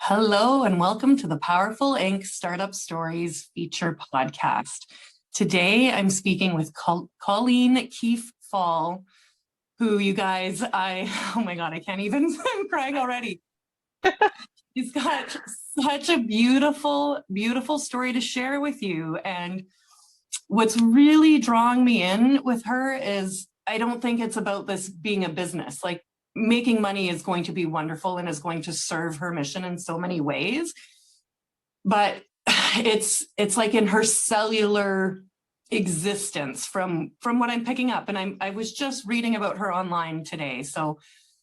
Hello, and welcome to the Powerful Inc. Startup Stories feature podcast. Today, I'm speaking with Colleen Keefe Faul, who you guys, oh my God, I can't even, I'm crying already. She's got such a beautiful, beautiful story to share with you. And what's really drawing me in with her is I don't think it's about this being a business. Like, making money is going to be wonderful and is going to serve her mission in so many ways. But it's like in her cellular existence from what I'm picking up. And I was just reading about her online today. So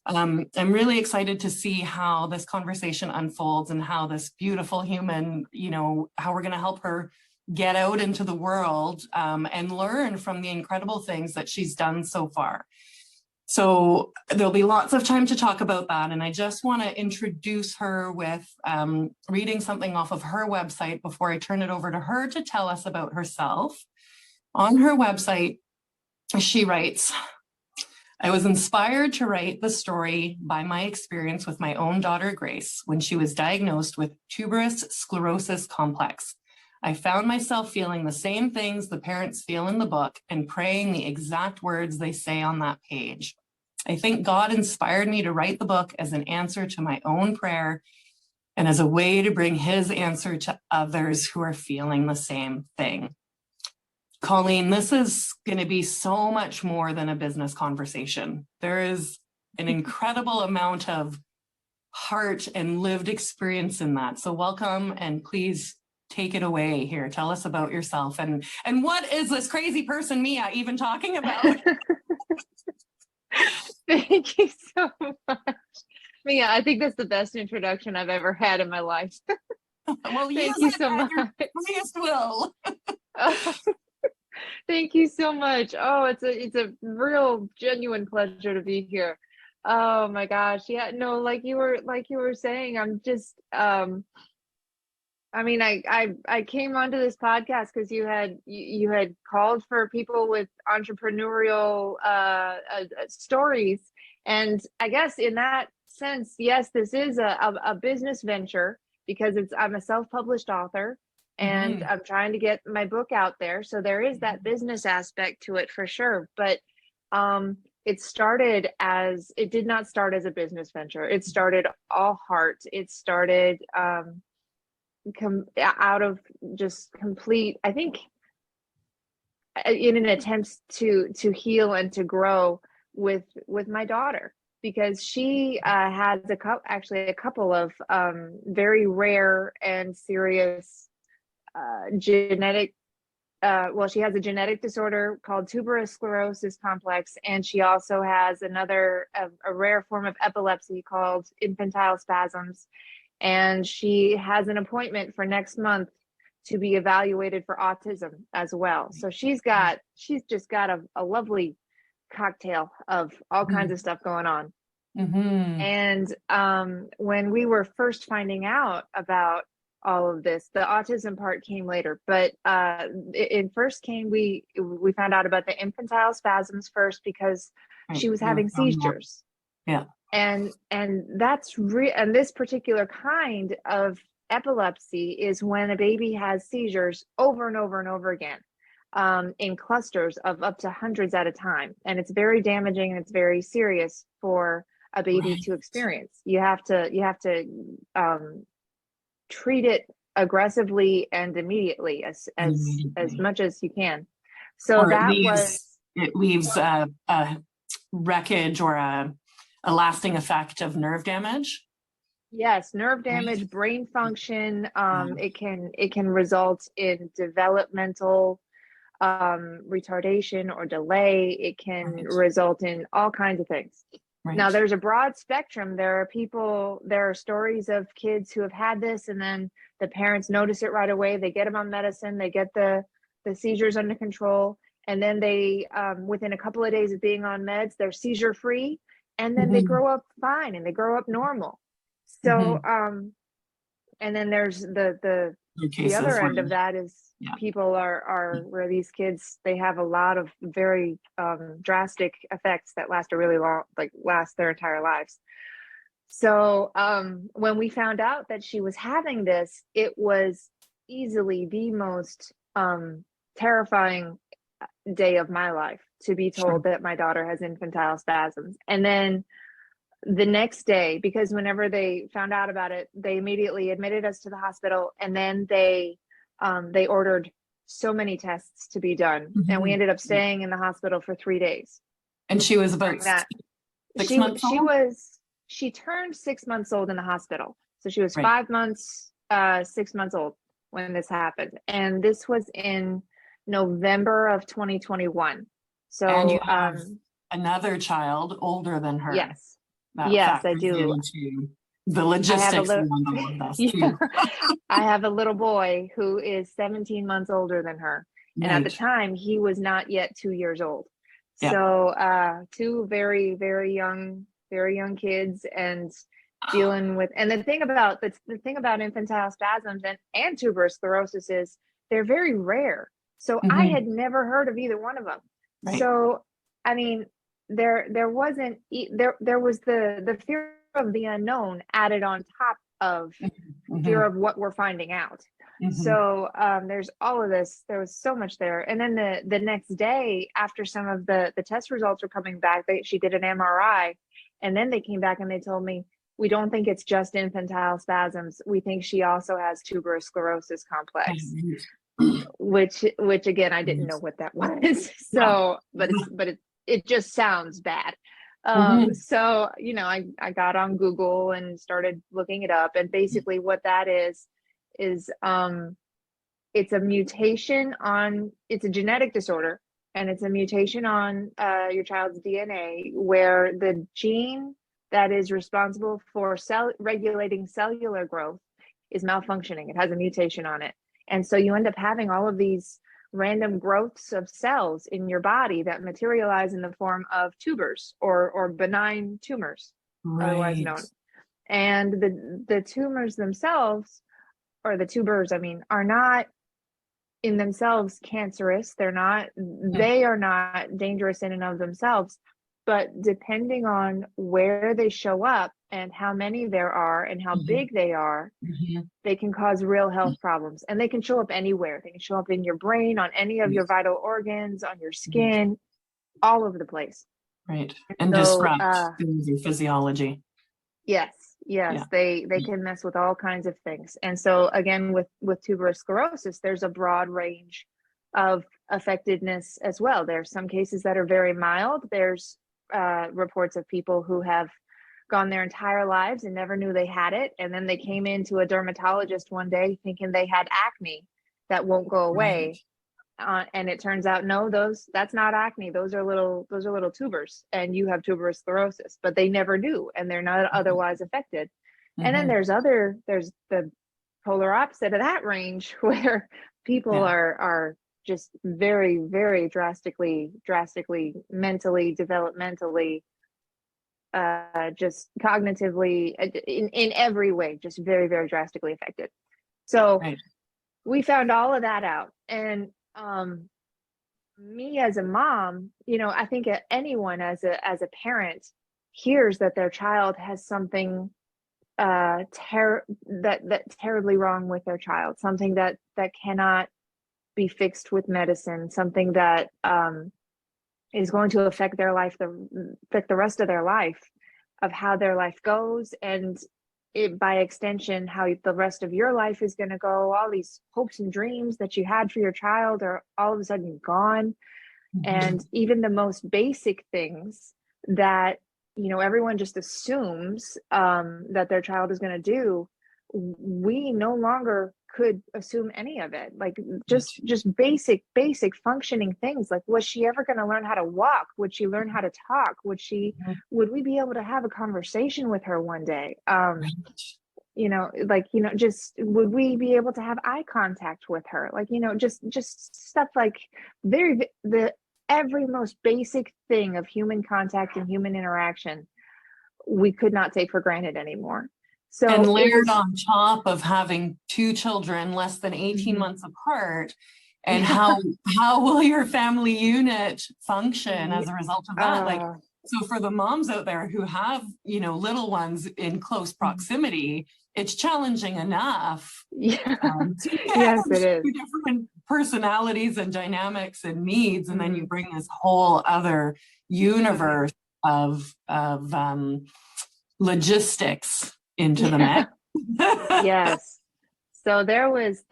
I'm really excited to see how this conversation unfolds and how this beautiful human, how we're going to help her get out into the world and learn from the incredible things that she's done so far. So there'll be lots of time to talk about that. And I just want to introduce her with reading something off of her website before I turn it over to her to tell us about herself. On her website, she writes, "I was inspired to write the story by my experience with my own daughter, Grace, when she was diagnosed with tuberous sclerosis complex. I found myself feeling the same things the parents feel in the book and praying the exact words they say on that page. I think God inspired me to write the book as an answer to my own prayer and as a way to bring his answer to others who are feeling the same thing." Colleen, this is going to be so much more than a business conversation. There is an incredible amount of heart and lived experience in that. So welcome, and please take it away here. Tell us about yourself and what is this crazy person Mia even talking about? Thank you so much. Mia, I think that's the best introduction I've ever had in my life. Well, thank you so much. Highest will. Thank you so much. Oh, it's a real genuine pleasure to be here. Oh my gosh. Yeah, no, like you were saying, I'm just I came onto this podcast because you had called for people with entrepreneurial stories, and I guess in that sense, yes, this is a business venture because I'm a self-published author, and I'm trying to get my book out there. So there is that business aspect to it for sure, but it did not start as a business venture. It started all heart. It started out of just complete, I think, in an attempt to heal and to grow with my daughter, because she has a couple of very rare and serious genetic she has a genetic disorder called Tuberous sclerosis complex, and she also has a rare form of epilepsy called infantile spasms. And she has an appointment for next month to be evaluated for autism as well. So she's just got a lovely cocktail of all kinds of stuff going on. And when we were first finding out about all of this, the autism part came later, but it first came, we found out about the infantile spasms first because she was having seizures. Yeah. And and this particular kind of epilepsy is when a baby has seizures over and over and over again, in clusters of up to hundreds at a time. And it's very damaging and it's very serious for a baby to experience. You have to treat it aggressively and immediately as much as you can. So or it leaves a wreckage or a lasting effect of nerve damage. Yes, nerve damage, brain function. It can result in developmental retardation or delay. It can result in all kinds of things. Now, there's a broad spectrum. There are stories of kids who have had this, and then the parents notice it right away. They get them on medicine. They get the seizures under control, and then they, within a couple of days of being on meds, they're seizure free. And then they grow up fine and they grow up normal. So, and then there's the other end of that is people are where these kids, they have a lot of very drastic effects that last a really long, last their entire lives. So when we found out that she was having this, it was easily the most terrifying day of my life to be told that my daughter has infantile spasms. And then the next day, because whenever they found out about it, they immediately admitted us to the hospital, and then they ordered so many tests to be done, and we ended up staying in the hospital for 3 days. And she was about 6 months old? She turned 6 months old in the hospital. So she was Right. 5 months, 6 months old when this happened. And this was in November of 2021. So And you have another child older than her. yes. That Yes, I factors do. into the logistics around all of this too. I have a little boy who is 17 months older than her. And at the time, he was not yet 2 years old. Yeah. So two very, very young kids, and dealing with, and the thing about infantile spasms and tuberous sclerosis is they're very rare. So I had never heard of either one of them. Right. So I mean, there was the fear of the unknown added on top of fear of what we're finding out. So there's all of this. There was so much there. And then the next day, after some of the test results were coming back, she did an MRI, and then they came back and they told me, we don't think it's just infantile spasms. We think she also has tuberous sclerosis complex, which again, I didn't know what that was. So, but it just sounds bad. So, I got on Google and started looking it up, and basically what that is it's a mutation it's a genetic disorder, and it's a mutation on your child's DNA, where the gene that is responsible for regulating cellular growth is malfunctioning. It has a mutation on it. And so you end up having all of these random growths of cells in your body that materialize in the form of tubers or benign tumors, otherwise known. And the tumors themselves, or the tubers, are not in themselves cancerous. They are not dangerous in and of themselves, but depending on where they show up and how many there are and how big they are, they can cause real health problems. And they can show up anywhere. They can show up in your brain, on any of your vital organs, on your skin, all over the place. Right. And disrupt your physiology. Yes. Yeah. They can mess with all kinds of things. And so again, with tuberous sclerosis, there's a broad range of affectedness as well. There's some cases that are very mild. There's reports of people who have gone their entire lives and never knew they had it, and then they came into a dermatologist one day thinking they had acne that won't go away. And it turns out, no, that's not acne. Those are little tubers, and you have tuberous sclerosis, but they never knew, and they're not otherwise affected. And then there's the polar opposite of that range, where people are just very, very drastically mentally, developmentally, just cognitively, in every way, just very, very drastically affected. So we found all of that out. And me as a mom, I think anyone as a parent hears that their child has something terribly wrong with their child, something that cannot be fixed with medicine, something that is going to affect their life, affect the rest of their life, of how their life goes, and by extension, how the rest of your life is going to go. All these hopes and dreams that you had for your child are all of a sudden gone. And even the most basic things that, everyone just assumes that their child is going to do, we no longer could assume any of it. Like just basic functioning things. Like, was she ever going to learn how to walk? Would she learn how to talk? Would we be able to have a conversation with her one day? Just would we be able to have eye contact with her? Like, just stuff like every most basic thing of human contact and human interaction, we could not take for granted anymore. So, and layered on top of having two children less than 18 months apart, and how will your family unit function as a result of that? So for the moms out there who have, little ones in close proximity, it's challenging enough Yeah. to Yes, it manage is. different personalities and dynamics and needs, and then you Mhm. bring this whole other universe of logistics into the Yeah. mix. Yes. So there was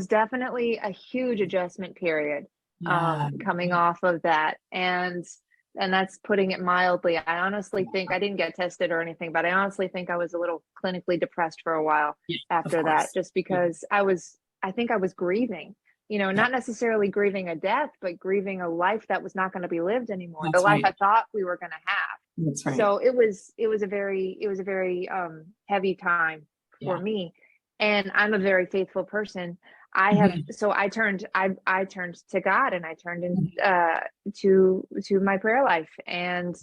definitely a huge adjustment period Yeah. coming off of that. And that's putting it mildly. I honestly think I didn't get tested or anything, but I honestly think I was a little clinically depressed for a while Yeah, of after that, course. just Yeah. because I think I was grieving, Yeah, not necessarily grieving a death, but grieving a life that was not going to be lived anymore, the that's life right. I thought we were going to have. That's right. So it was a very heavy time for Yeah. me, and I'm a very faithful person. Mhm. I turned to God, and I turned in Mhm. to my prayer life, and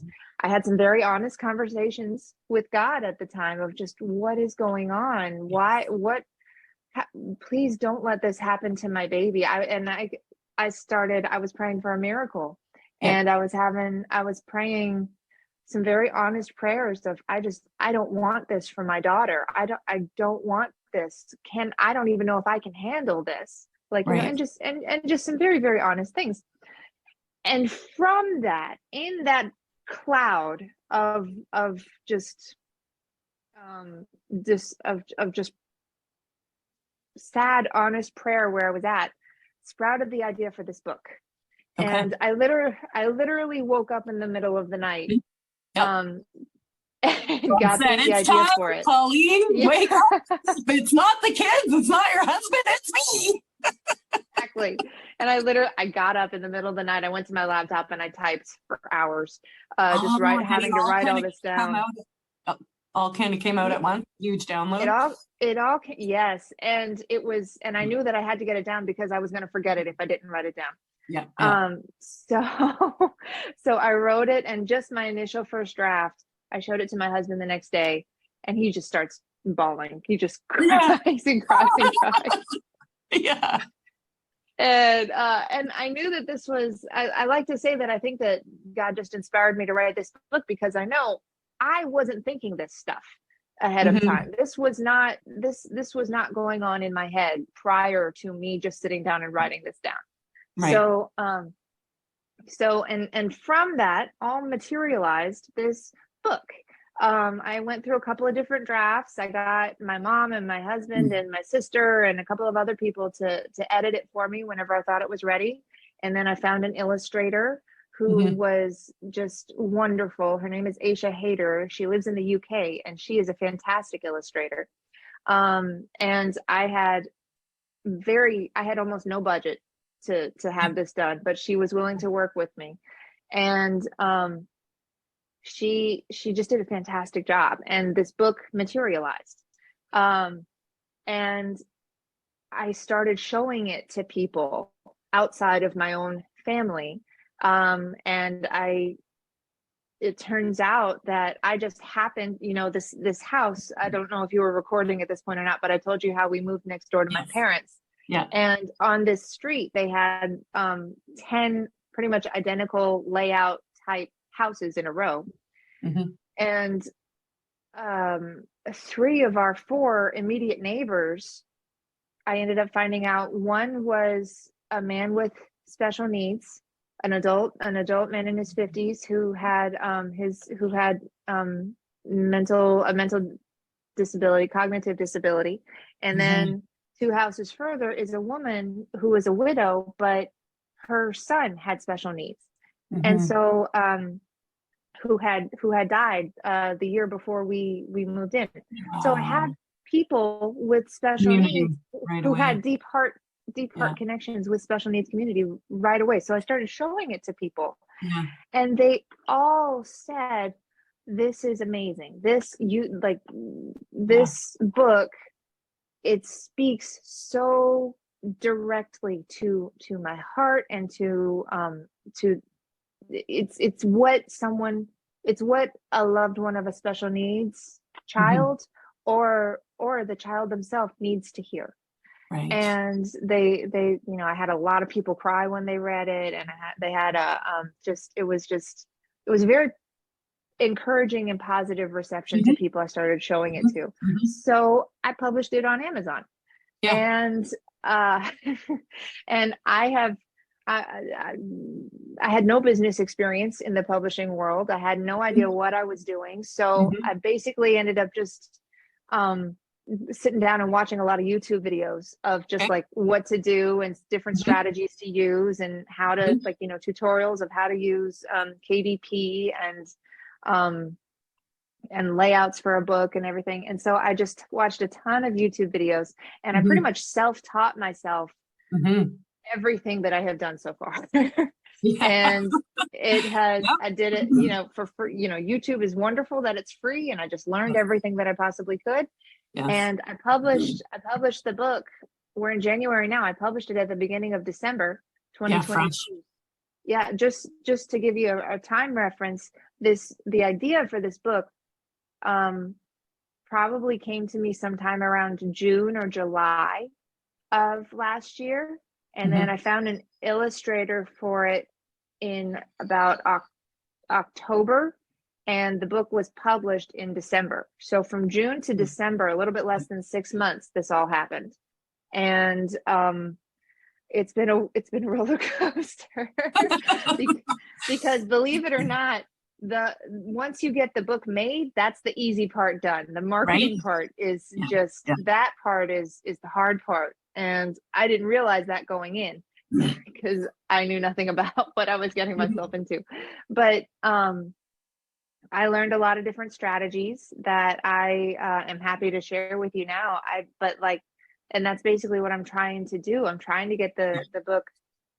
I had some very honest conversations with God at the time of just what is going on, why, please don't let this happen to my baby. I was praying for a miracle, Yeah. and I was praying some very honest prayers of, I don't want this for my daughter. I don't want this. I don't even know if I can handle this. Like, Right. and just some very, very honest things. And from that, in that cloud of just this of just sad, honest prayer where I was at, sprouted the idea for this book. Okay. And I literally woke up in the middle of the night, Yep. um, and God got said, the it's idea time, for it. Colleen. Yeah, Wake up. It's not the kids. It's not your husband. It's me. exactly. And I got up in the middle of the night. I went to my laptop and I typed for hours, just Oh, and it having to all write kind all of this come down. out. Oh, all kind of came out Yeah, at once. Huge it download. all, yes. And I knew that I had to get it down because I was going to forget it if I didn't write it down. Yeah. Yeah. So so I wrote it, and just my initial first draft, I showed it to my husband the next day, and he just starts bawling. He just Yeah. cries and cries and cries. Yeah. And I knew that this was, I like to say that I think that God just inspired me to write this book, because I know I wasn't thinking this stuff ahead of Mhm. time. This was not going on in my head prior to me just sitting down and writing this down. Right. And from that all materialized this book. I went through a couple of different drafts. I got my mom and my husband and my sister and a couple of other people to edit it for me whenever I thought it was ready. And then I found an illustrator who Mhm. was just wonderful. Her name is Aisha Hayter. She lives in the UK, and she is a fantastic illustrator. And I had almost no budget to have this done, but she was willing to work with me. And she just did a fantastic job, and this book materialized. And I started showing it to people outside of my own family. And it turns out that I just happened, this house, I don't know if you were recording at this point or not, but I told you how we moved next door to my Yes. parents. Yeah. And on this street, they had 10 pretty much identical layout type houses in a row. Mhm. And three of our four immediate neighbors, I ended up finding out one was a man with special needs, an adult man in his 50s who had a mental disability, cognitive disability. And Mhm. then two houses further is a woman who was a widow, but her son had special needs. And Mhm. so who had died the year before we moved in. So I had Wow. people with special Community needs right who away. had deep Yeah. heart connections with special needs community right away. So I started showing it to people, Yeah. and they all said, "This is amazing. Yeah. This book, it speaks so directly to my heart, and to it's what a loved one of a special needs Mhm. child or the child themselves needs to hear." Right. And they, you know, I had a lot of people cry when they read it, and they had it was very encouraging and positive reception to people I started showing it to. So I published it on Amazon. Yeah. And and I had no business experience in the publishing world. I had no idea what I was doing. So I basically ended up just sitting down and watching a lot of YouTube videos of just like what to do and different strategies to use, and how to, like, you know, tutorials of how to use KDP and layouts for a book and everything. And so I just watched a ton of YouTube videos, and I pretty much self-taught myself everything that I have done so far. And it has, I did it, you know, for, you know, YouTube is wonderful that it's free, and I just learned everything that I possibly could. And I published the book. We're in January now. I published it at the beginning of December 2022. Yeah, just to give you a time reference, the idea for this book probably came to me sometime around June or July of last year. And then I found an illustrator for it in about October, and the book was published in December. So from June to December, a little bit less than 6 months, this all happened. And it's been a roller coaster because, believe it or not, once you get the book made, that's the easy part done. The marketing part is that part is the hard part. And I didn't realize that going in because I knew nothing about what I was getting myself into. But I learned a lot of different strategies that I am happy to share with you now. And that's basically what I'm trying to do. I'm trying to get the book,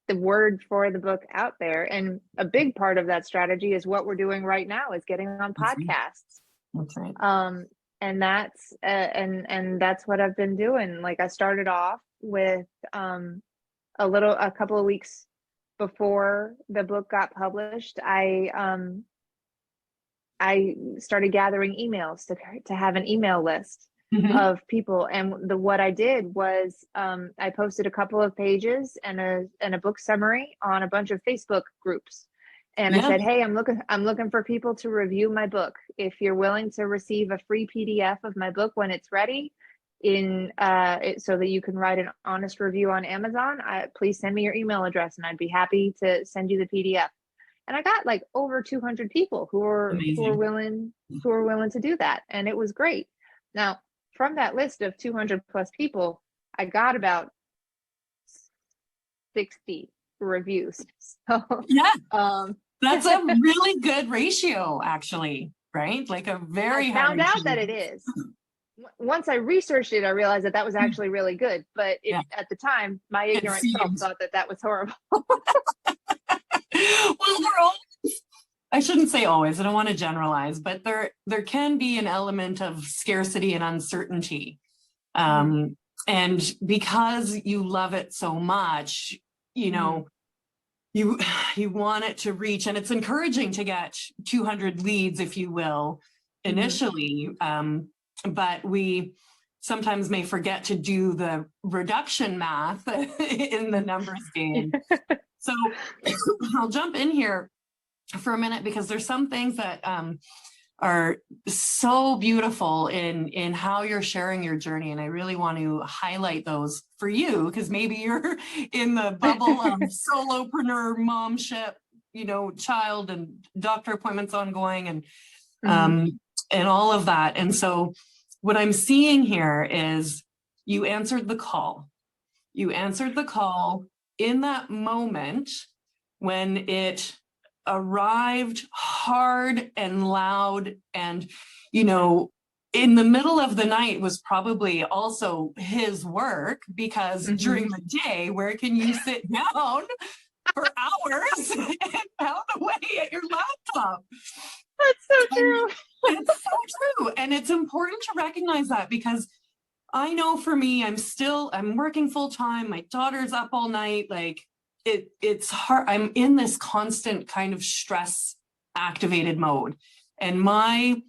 the word for the book out there. And a big part of that strategy is what we're doing right now, is getting on podcasts. That's right. And that's what I've been doing. Like, I started off with a couple of weeks before the book got published, I started gathering emails to have an email list of people. And what I did was I posted a couple of pages and a book summary on a bunch of Facebook groups. And I said, hey, I'm looking for people to review my book. If you're willing to receive a free PDF of my book when it's ready, so that you can write an honest review on Amazon, please send me your email address, and I'd be happy to send you the PDF. And I got like over 200 people who were willing to do that, and it was great. Now, from that list of 200 plus people, I got about 60 reviews. So that's a really good ratio, actually, right? Like a very high ratio. I found out that it is. Once I researched it, I realized that was actually really good. But at the time, my ignorant self thought that was horrible. Well, I shouldn't say always, I don't want to generalize, but there can be an element of scarcity and uncertainty. And because you love it so much, you know, you want it to reach, and it's encouraging to get 200 leads, if you will, initially. But we sometimes may forget to do the reduction math in the numbers game. So I'll jump in here for a minute, because there's some things that are so beautiful in how you're sharing your journey. And I really want to highlight those for you, because maybe you're in the bubble of solopreneur, momship, you know, child and doctor appointments ongoing, and all of that. And so what I'm seeing here is you answered the call. You answered the call in that moment when it arrived hard and loud, and, you know, in the middle of the night was probably also his work, because during the day, where can you sit down for hours and pound away at your laptop? That's so true. It's so true. And it's important to recognize that, because I know for me, I'm working full time. My daughter's up all night. Like it's hard. I'm in this constant kind of stress activated mode. And my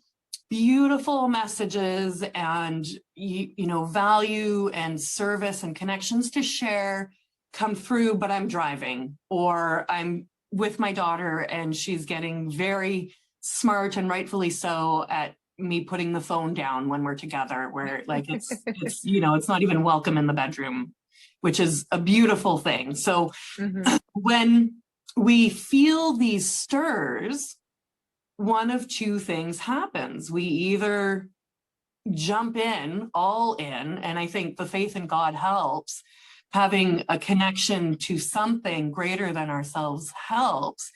beautiful messages and, value and service and connections to share come through, but I'm driving, or I'm with my daughter and she's getting very smart, and rightfully so, at me putting the phone down when we're together, where like it's not even welcome in the bedroom, which is a beautiful thing. So when we feel these stirs, one of two things happens. We either jump in, all in, and I think the faith in God helps. Having a connection to something greater than ourselves helps.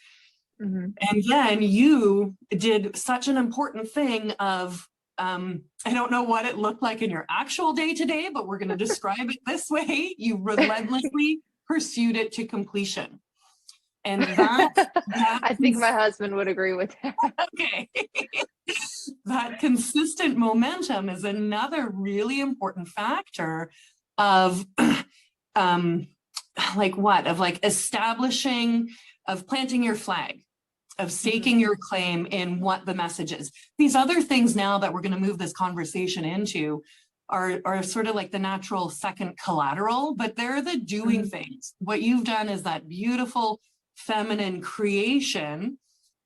And then you did such an important thing of, I don't know what it looked like in your actual day-to-day, but we're going to describe it this way. You relentlessly pursued it to completion. And that I think my husband would agree with that. Okay. That consistent momentum is another really important factor of establishing, of planting your flag, of staking your claim in what the message is. These other things now that we're going to move this conversation into are sort of like the natural second collateral, but they're the doing things. What you've done is that beautiful feminine creation,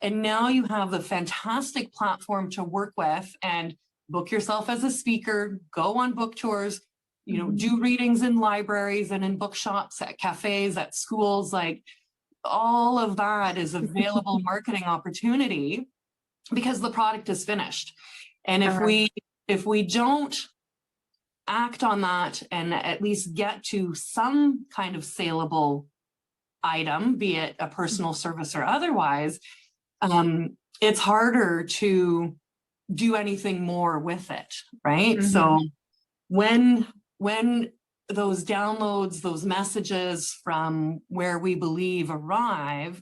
and now you have the fantastic platform to work with and book yourself as a speaker, go on book tours, do readings in libraries and in bookshops, at cafes, at schools. Like, all of that is available marketing opportunity because the product is finished. And if we don't act on that and at least get to some kind of saleable item, be it a personal service or otherwise, it's harder to do anything more with it, right? So when those downloads, those messages from where we believe arrive,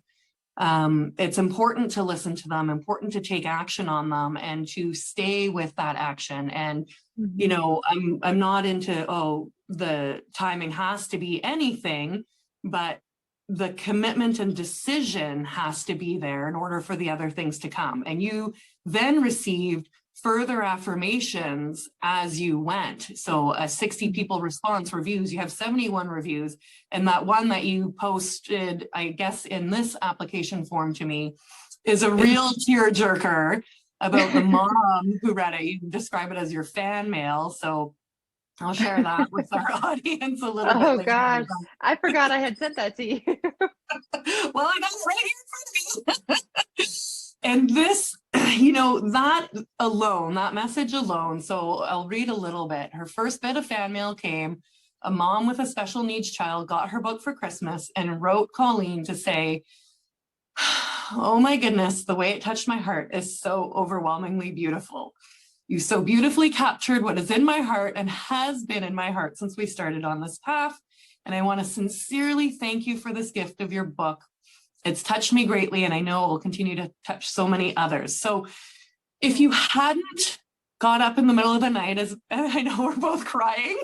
it's important to listen to them, important to take action on them, and to stay with that action. And I'm not into the timing has to be anything, but the commitment and decision has to be there in order for the other things to come. And you then received further affirmations as you went. So a 60 people response reviews, you have 71 reviews. And that one that you posted, I guess, in this application form to me is a real tearjerker about the mom who read it. You can describe it as your fan mail. So I'll share that with our audience a little bit later. Oh gosh, I forgot I had sent that to you. Well, I got it right here in front of me. And this, that alone, that message alone. So I'll read a little bit. Her first bit of fan mail came. A mom with a special needs child got her book for Christmas and wrote Colleen to say, "Oh my goodness, the way it touched my heart is so overwhelmingly beautiful. You so beautifully captured what is in my heart and has been in my heart since we started on this path. And I want to sincerely thank you for this gift of your book. It's touched me greatly, and I know it will continue to touch so many others." So if you hadn't got up in the middle of the night, as I know we're both crying.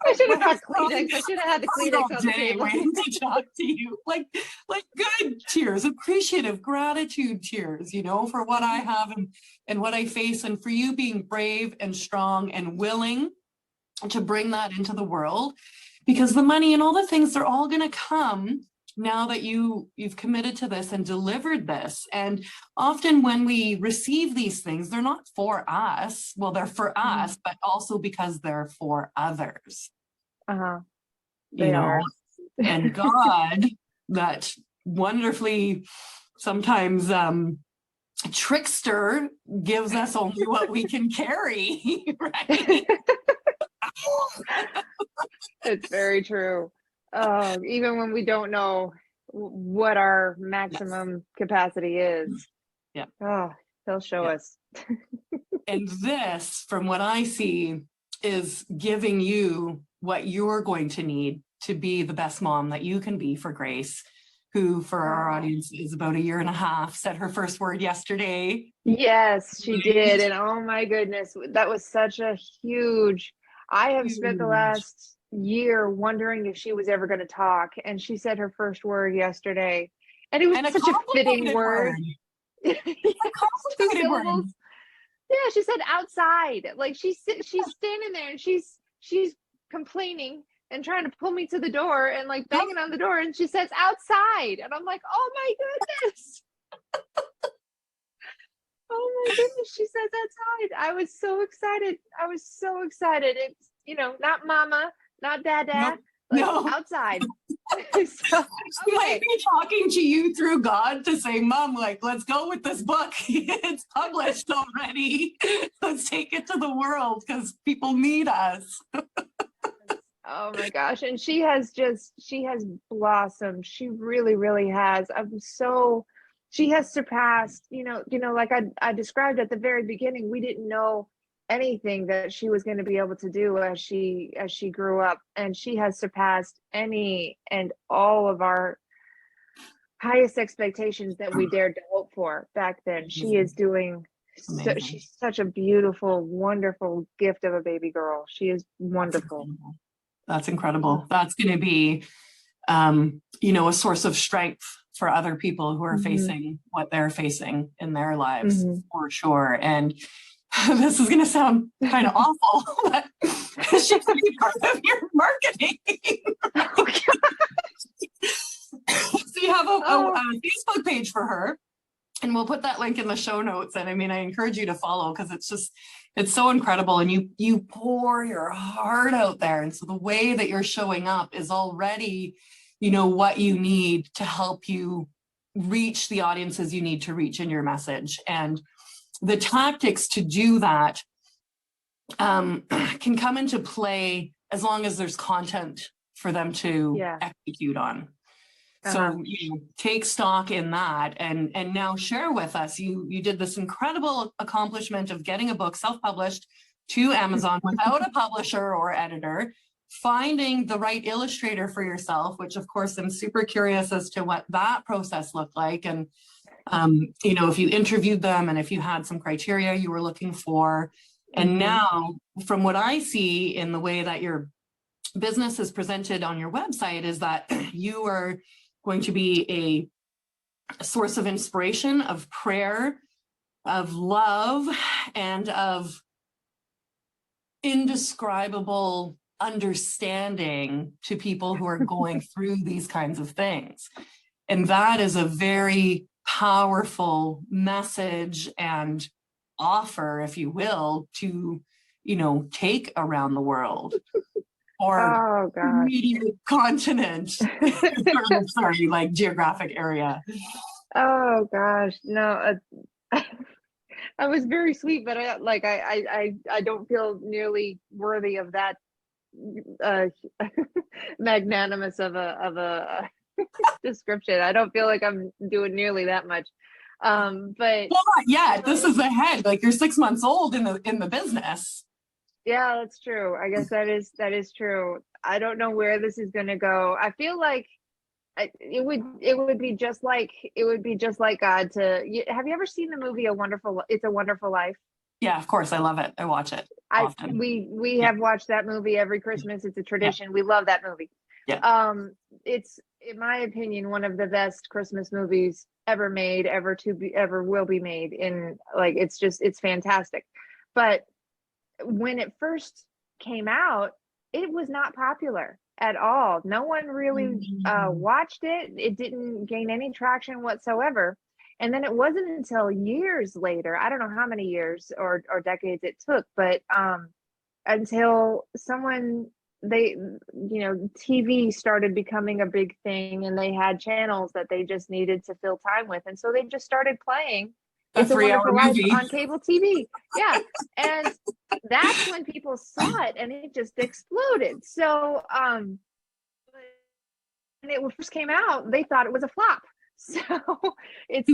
I should have had Kleenex. I should have had the Kleenex on the table. Waiting to talk to you. Like good tears, appreciative, gratitude tears, for what I have and what I face, and for you being brave and strong and willing to bring that into the world, because the money and all the things, they're all going to come now that you've committed to this and delivered this. And often when we receive these things, they're not for us. Well, they're for us, but also because they're for others. They are. And God, that wonderfully sometimes trickster, gives us only what we can carry, right? It's very true. Even when we don't know what our maximum capacity is. Yeah. He'll show us. And this, from what I see, is giving you what you're going to need to be the best mom that you can be for Grace, who, for our audience, is about 1.5 years, said her first word yesterday. Yes, she did. And oh my goodness, that was such a huge, I have spent the last year wondering if she was ever going to talk. And she said her first word yesterday. And it was such a fitting word. Yes, two Complicated syllables. word. Yeah, she said outside. Like she's standing there and she's complaining and trying to pull me to the door and like banging on the door, and she says outside, and I'm like, oh my goodness. Oh my goodness, she says outside. I was so excited. I was so excited. It's, not mama, not dada, Nope. like No. outside. So, She might be talking to you through God to say, Mom, like, let's go with this book. It's published already. Let's take it to the world because people need us. oh my gosh. And she has blossomed. She really, really has. She has surpassed, like I described at the very beginning, we didn't know anything that she was going to be able to do as she grew up, and she has surpassed any and all of our highest expectations that we dared to hope for back then. She is doing she's such a beautiful, wonderful gift of a baby girl. She is wonderful. That's incredible. That's going to be a source of strength for other people who are facing what they're facing in their lives, for sure. And this is going to sound kind of awful, but she could be part of your marketing. So you have a Facebook page for her, and we'll put that link in the show notes. And I mean, I encourage you to follow, because it's so incredible. And you pour your heart out there. And so the way that you're showing up is already, what you need to help you reach the audiences you need to reach in your message. And the tactics to do that can come into play as long as there's content for them to execute on. So take stock in that, and now share with us. You did this incredible accomplishment of getting a book self-published to Amazon without a publisher or editor, finding the right illustrator for yourself, which of course I'm super curious as to what that process looked like. And if you interviewed them and if you had some criteria you were looking for. And now, from what I see in the way that your business is presented on your website, is that you are going to be a source of inspiration, of prayer, of love, and of indescribable understanding to people who are going through these kinds of things. And that is a very powerful message and offer, if you will, to, take around the world. Or immediate continent, sorry, like geographic area. Oh gosh, no, I was very sweet, but I don't feel nearly worthy of that magnanimous of a description. I don't feel like I'm doing nearly that much. But well, not yet. This is ahead. Like, you're 6 months old in the business. Yeah, that's true. I guess that is true. I don't know where this is going to go. I feel like it would be just like God to. Have you ever seen the movie It's a Wonderful Life? Yeah, of course. I love it. I watch it often. We have watched that movie every Christmas. It's a tradition. Yeah. We love that movie. Yeah. It's, in my opinion, one of the best Christmas movies ever made, ever will be made. It's fantastic. But when it first came out, it was not popular at all. No one really watched it. It didn't gain any traction whatsoever. And then it wasn't until years later, I don't know how many years or decades it took, but until TV started becoming a big thing, and they had channels that they just needed to fill time with. And so they just started playing It's a Wonderful Life on cable TV. Yeah. And that's when people saw it, and it just exploded. So when it first came out, they thought it was a flop. So it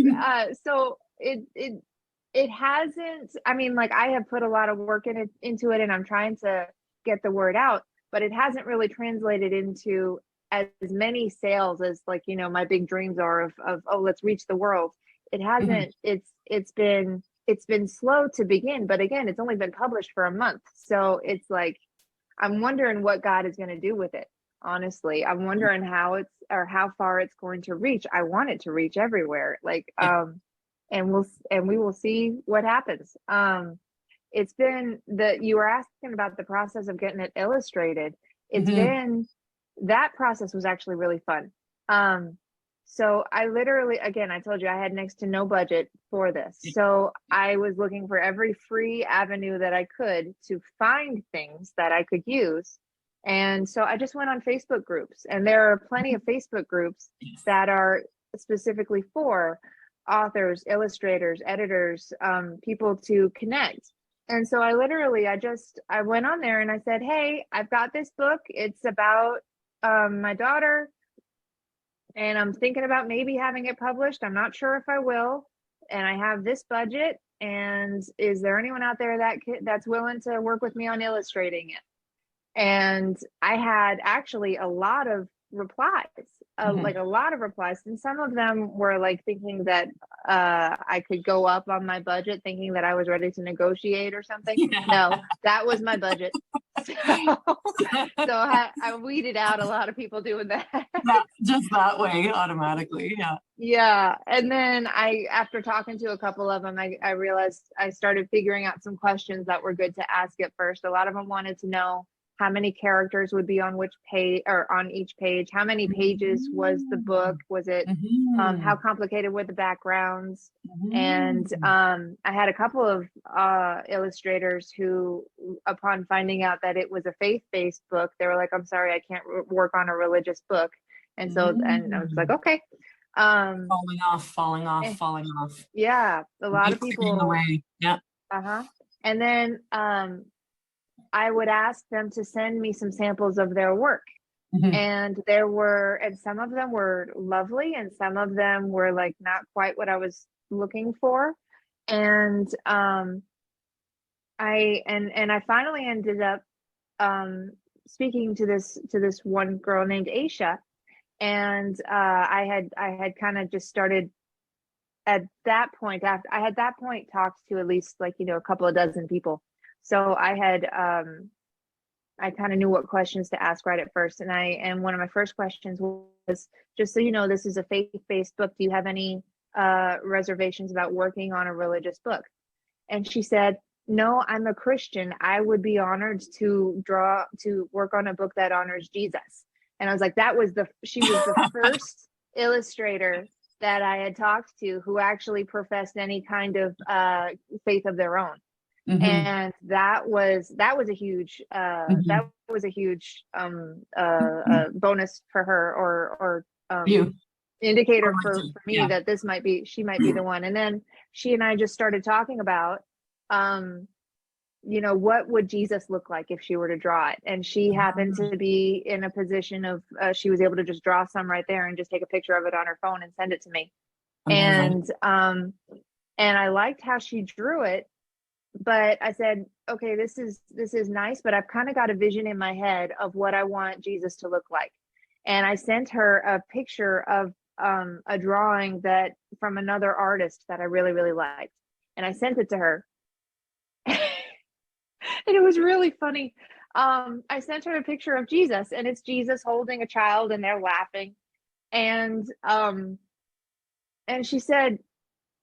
hasn't, I mean, like, I have put a lot of work into it, and I'm trying to get the word out, but it hasn't really translated into as many sales as, like, my big dreams are of let's reach the world. It hasn't. It's been slow to begin, but again, it's only been published for a month. So it's like, I'm wondering what God is going to do with it. Honestly, I'm wondering how far it's going to reach. I want it to reach everywhere. Like, and we will see what happens. It's been you were asking about the process of getting it illustrated. It's been, that process was actually really fun. So I literally, again, I told you I had next to no budget for this. So I was looking for every free avenue that I could to find things that I could use. And so I just went on Facebook groups, and there are plenty of Facebook groups that are specifically for authors, illustrators, editors, people to connect. And so I went on there and I said, hey, I've got this book. It's about my daughter, and I'm thinking about maybe having it published. I'm not sure if I will. And I have this budget. And is there anyone out there that's willing to work with me on illustrating it? And I had actually a lot of replies, like a lot of replies. And some of them were like thinking that I could go up on my budget, thinking that I was ready to negotiate or something. Yeah. No, that was my budget. So I weeded out a lot of people doing that. Yeah, just that way, automatically. Yeah. Yeah. And then after talking to a couple of them, I realized I started figuring out some questions that were good to ask at first. A lot of them wanted to know how many characters would be on which page, or on each page, how many pages was the book, was it, how complicated were the backgrounds? And I had a couple of illustrators who, upon finding out that it was a faith-based book, they were like, I'm sorry, I can't work on a religious book. And so, and I was like, okay. Falling off. Yeah, a lot of people. Yeah. And then I would ask them to send me some samples of their work. And some of them were lovely, and some of them were like not quite what I was looking for. And I finally ended up speaking to this one girl named Aisha. And I had kind of just started at that point. After I had that point talked to at least like, a couple of dozen people. So I had, I kind of knew what questions to ask right at first. And one of my first questions was, just so you know, this is a faith-based book. Do you have any reservations about working on a religious book? And she said, no, I'm a Christian. I would be honored to work on a book that honors Jesus. And I was like, she was the first illustrator that I had talked to who actually professed any kind of faith of their own. And that was a huge bonus for her, or indicator for me that she might be the one. And then she and I just started talking about what would Jesus look like if she were to draw it. And she happened to be in a position of she was able to just draw some right there and just take a picture of it on her phone and send it to me. And I liked how she drew it. But I said, okay, this is nice, but I've kind of got a vision in my head of what I want Jesus to look like. And I sent her a picture of a drawing from another artist that I really, really liked. And I sent it to her. And it was really funny. I sent her a picture of Jesus, and it's Jesus holding a child, and they're laughing. And she said,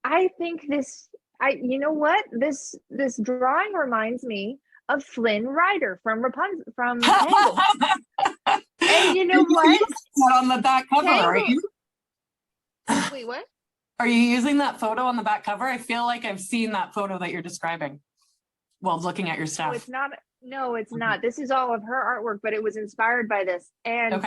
I think you know what? This drawing reminds me of Flynn Rider from Tangled. And you know what? On the back cover, are you? Wait, what? Are you using that photo on the back cover? I feel like I've seen that photo that you're describing while looking at your stuff. No, it's not. No, it's not. This is all of her artwork, but it was inspired by this. And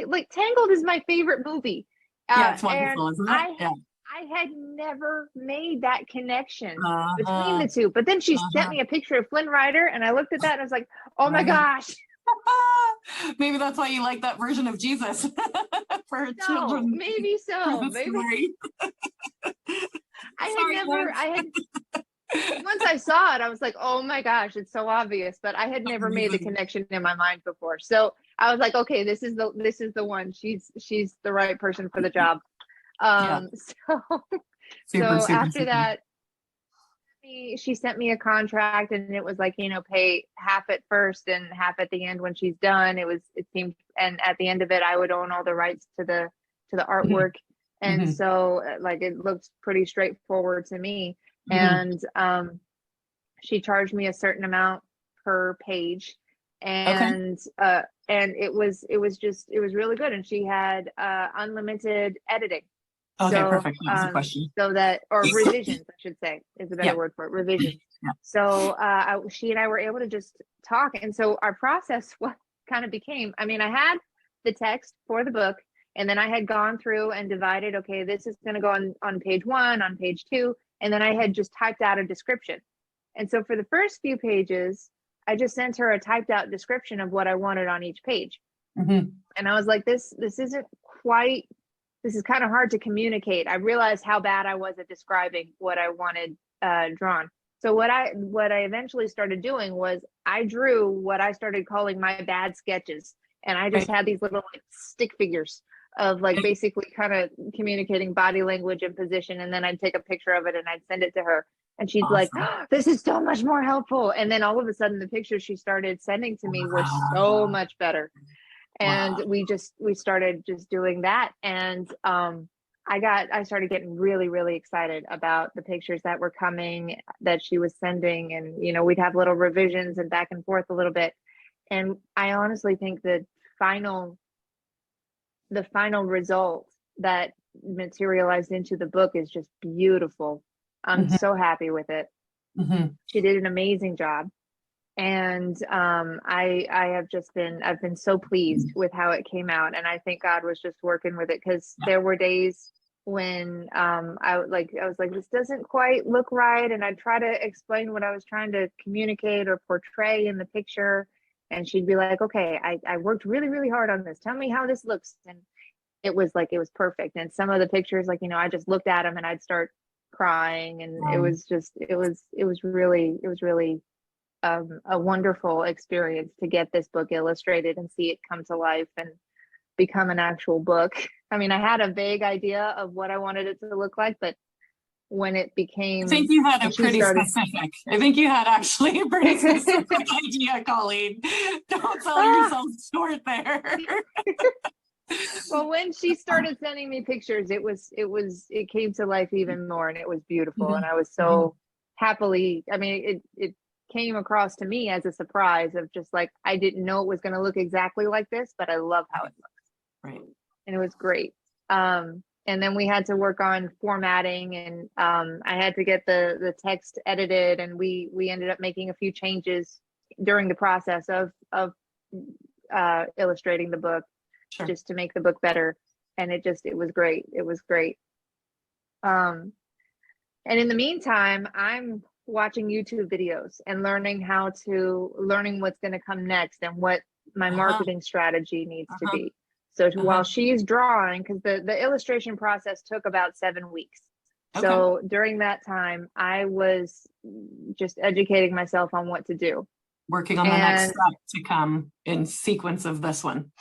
like Tangled is my favorite movie. Yeah, it's wonderful, isn't it? I had never made that connection between the two. But then she sent me a picture of Flynn Rider, and I looked at that and I was like, oh my gosh. Maybe that's why you like that version of Jesus for her children. Maybe so. Maybe. Once I saw it, I was like, oh my gosh, it's so obvious. But I had never made the connection in my mind before. So I was like, okay, this is the one. She's the right person for the job. So after that, she sent me a contract, and it was like, pay half at first and half at the end when she's done. It seemed, and at the end of it, I would own all the rights to the artwork. And so like it looked pretty straightforward to me. And she charged me a certain amount per page, Okay. and it was really good. And she had unlimited editing. Okay, So perfect. That was the question. so that, or revisions, I should say, is a better Yeah. word for it, revisions. Yeah. So she and I were able to just talk. And so our process what kind of became, I mean, I had the text for the book, and then I had gone through and divided, okay, this is going to go on page 1, on page 2, and then I had just typed out a description. And so for the first few pages, I just sent her a typed out description of what I wanted on each page. And I was like, this isn't quite, this is kind of hard to communicate. I realized how bad I was at describing what I wanted drawn. So what I eventually started doing was I drew what I started calling my bad sketches. And I just had these little like stick figures of like basically kind of communicating body language and position. And then I'd take a picture of it and I'd send it to her. And she's like, oh, this is so much more helpful. And then all of a sudden the pictures she started sending to me were so much better. And we started just doing that. And I started getting really, really excited about the pictures that were coming, that she was sending. And, you know, we'd have little revisions and back and forth a little bit. And I honestly think the final result that materialized into the book is just beautiful. I'm so happy with it. She did an amazing job. And I've been so pleased with how it came out. And I think God was just working with it, because there were days when I was like, this doesn't quite look right. And I'd try to explain what I was trying to communicate or portray in the picture. And she'd be like, okay, I worked really, really hard on this. Tell me how this looks. And it was perfect. And some of the pictures, like, you know, I just looked at them and I'd start crying. And it was really a wonderful experience to get this book illustrated and see it come to life and become an actual book. I mean, I had a vague idea of what I wanted it to look like, but when it became, I think you had a pretty specific. I think you had actually a pretty specific idea, Colleen. Don't sell yourself short there. Well, when she started sending me pictures, it came to life even more, and it was beautiful. And I was so happily, I mean, it came across to me as a surprise of just like, I didn't know it was going to look exactly like this, but I love how it looks. Right. And it was great. And then we had to work on formatting, and I had to get the text edited, and we ended up making a few changes during the process of illustrating the book, just to make the book better. And it was great. It was great. And in the meantime, I'm watching YouTube videos and learning what's going to come next and what my marketing strategy needs to be. So while she's drawing, because the illustration process took about 7 weeks. So during that time, I was just educating myself on what to do. Working on the next step to come in sequence of this one.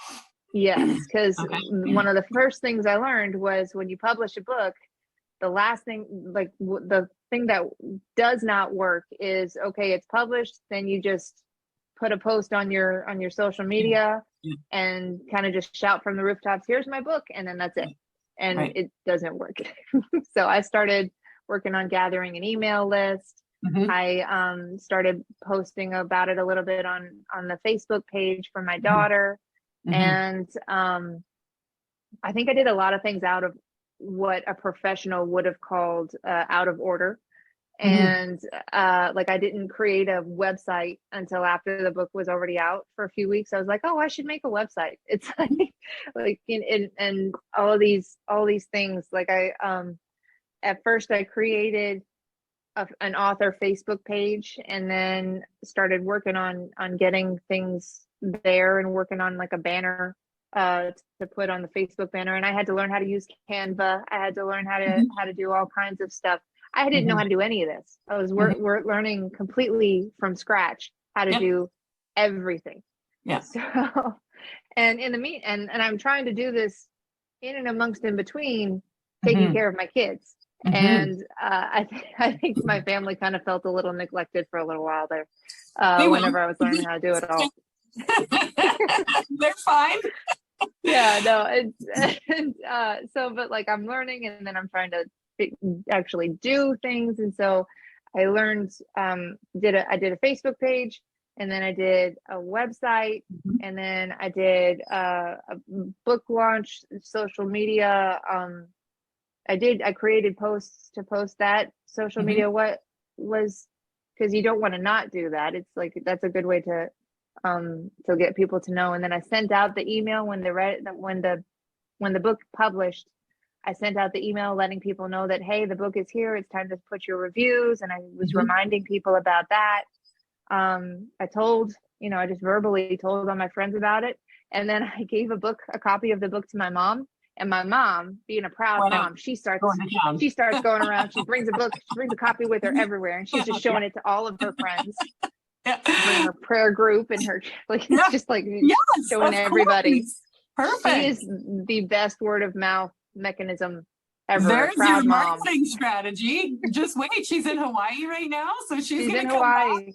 Yes, because one of the first things I learned was when you publish a book, the last thing, like the thing that does not work is, okay, it's published, then you just put a post on your social media and kind of just shout from the rooftops, here's my book, and then that's it. And it doesn't work. So I started working on gathering an email list. I started posting about it a little bit on the Facebook page for my daughter. And I think I did a lot of things out of what a professional would have called out of order. And like, I didn't create a website until after the book was already out for a few weeks. I was like, oh, I should make a website. It's like and all these things. Like at first I created an author Facebook page, and then started working on getting things there and working on like a banner to put on the Facebook banner. And I had to learn how to use Canva. I had to learn how to do all kinds of stuff. I didn't know how to do any of this. I was we're learning completely from scratch how to do everything. Yeah. So, and in the and I'm trying to do this in and amongst in between taking care of my kids. And I think my family kind of felt a little neglected for a little while there. Whenever I was learning how to do it all. They're fine. Yeah, no, it's and, so, but like I'm learning, and then I'm trying to actually do things, and so I learned, I did a Facebook page, and then I did a website, Mhm. and then I did a book launch, social media. I created posts to post that social Mhm. media. What was, because you don't want to not do that. It's like that's a good way to get people to know. And then I sent out the email when the book published. I sent out the email letting people know that, hey, the book is here. It's time to put your reviews. And I was Mhm. reminding people about that. I told, I just verbally told all my friends about it. And then I gave a copy of the book to my mom. And my mom, being a proud Went out mom, going to town. she starts going around. She brings a copy with her everywhere, and she's just Yeah. showing it to all of her friends, Yeah. her prayer group, and her like it's Yeah. just like Yes, showing of everybody. course. She Perfect. is the best word of mouth mechanism ever. A There's your proud mom. marketing strategy. Just wait. She's in Hawaii right now. So she's She's going in to come back. Hawaii.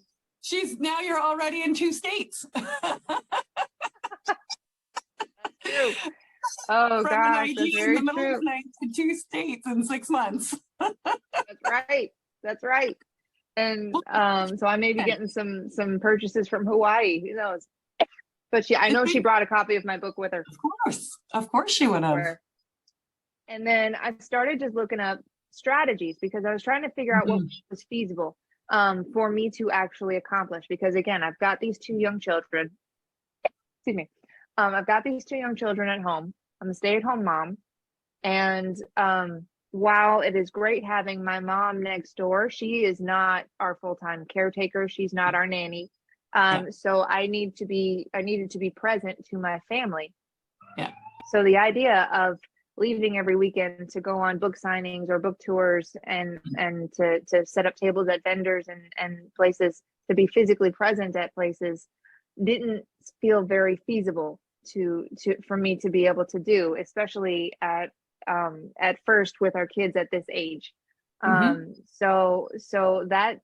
You're already in 2 states. That's true. Oh From an gosh, that's idea in the very middle of true. the night to 2 states in 6 months. That's right. That's right. And so I may be getting some purchases from Hawaii. Who knows? But I know she brought a copy of my book with her. Of course she would have. And then I started just looking up strategies because I was trying to figure out what Mhm. was feasible for me to actually accomplish. Because again, I've got these two young children. Excuse me. I've got these two young children at home. I'm a stay-at-home mom, and while it is great having my mom next door, she is not our full-time caretaker. She's not our nanny. Yeah. So I needed to be present to my family. Yeah. So the idea of leaving every weekend to go on book signings or book tours, and to set up tables at vendors and places, to be physically present at places, didn't feel very feasible to for me to be able to do, especially at first with our kids at this age. Hmm. So that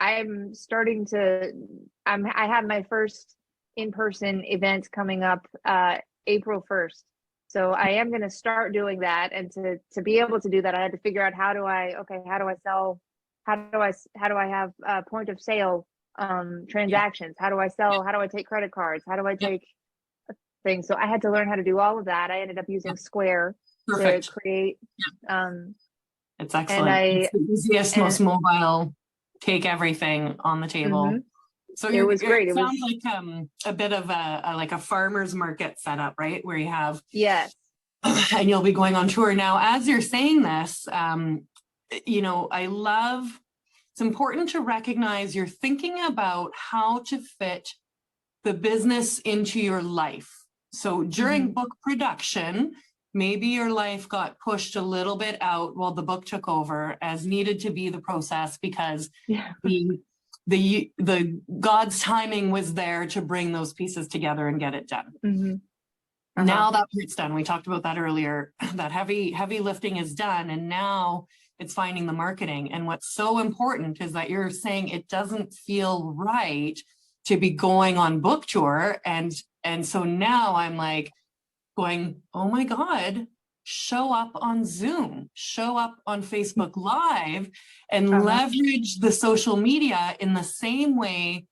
I'm starting to I have my first in-person event coming up April 1st. So I am going to start doing that, and to be able to do that, I had to figure out how do I sell, how do I have point of sale Yeah. transactions, how do I sell, how do I take credit cards, how do I Yeah. take things. So I had to learn how to do all of that. I ended up Yeah. using Square to Perfect. create um It's and excellent. It's I the easiest, and most mobile, take everything on the table. mhm, So it was it great. It sounds was like a bit of like a farmer's market setup, right? Where you have, yes. and you'll be going on tour. Now, as you're saying this, I love, it's important to recognize you're thinking about how to fit the business into your life. So during Mm-hmm. book production, maybe your life got pushed a little bit out while the book took over, as needed to be the process, because Yeah. the God's timing was there to bring those pieces together and get it done. Mm-hmm. Uh-huh. Now that part's done. We talked about that earlier. That heavy lifting is done, and now it's finding the marketing. And what's so important is that you're saying it doesn't feel right to be going on book tour, and so now I'm like going, oh my God, show up on Zoom, show up on Facebook Live, and Uh-huh. leverage the social media in the same way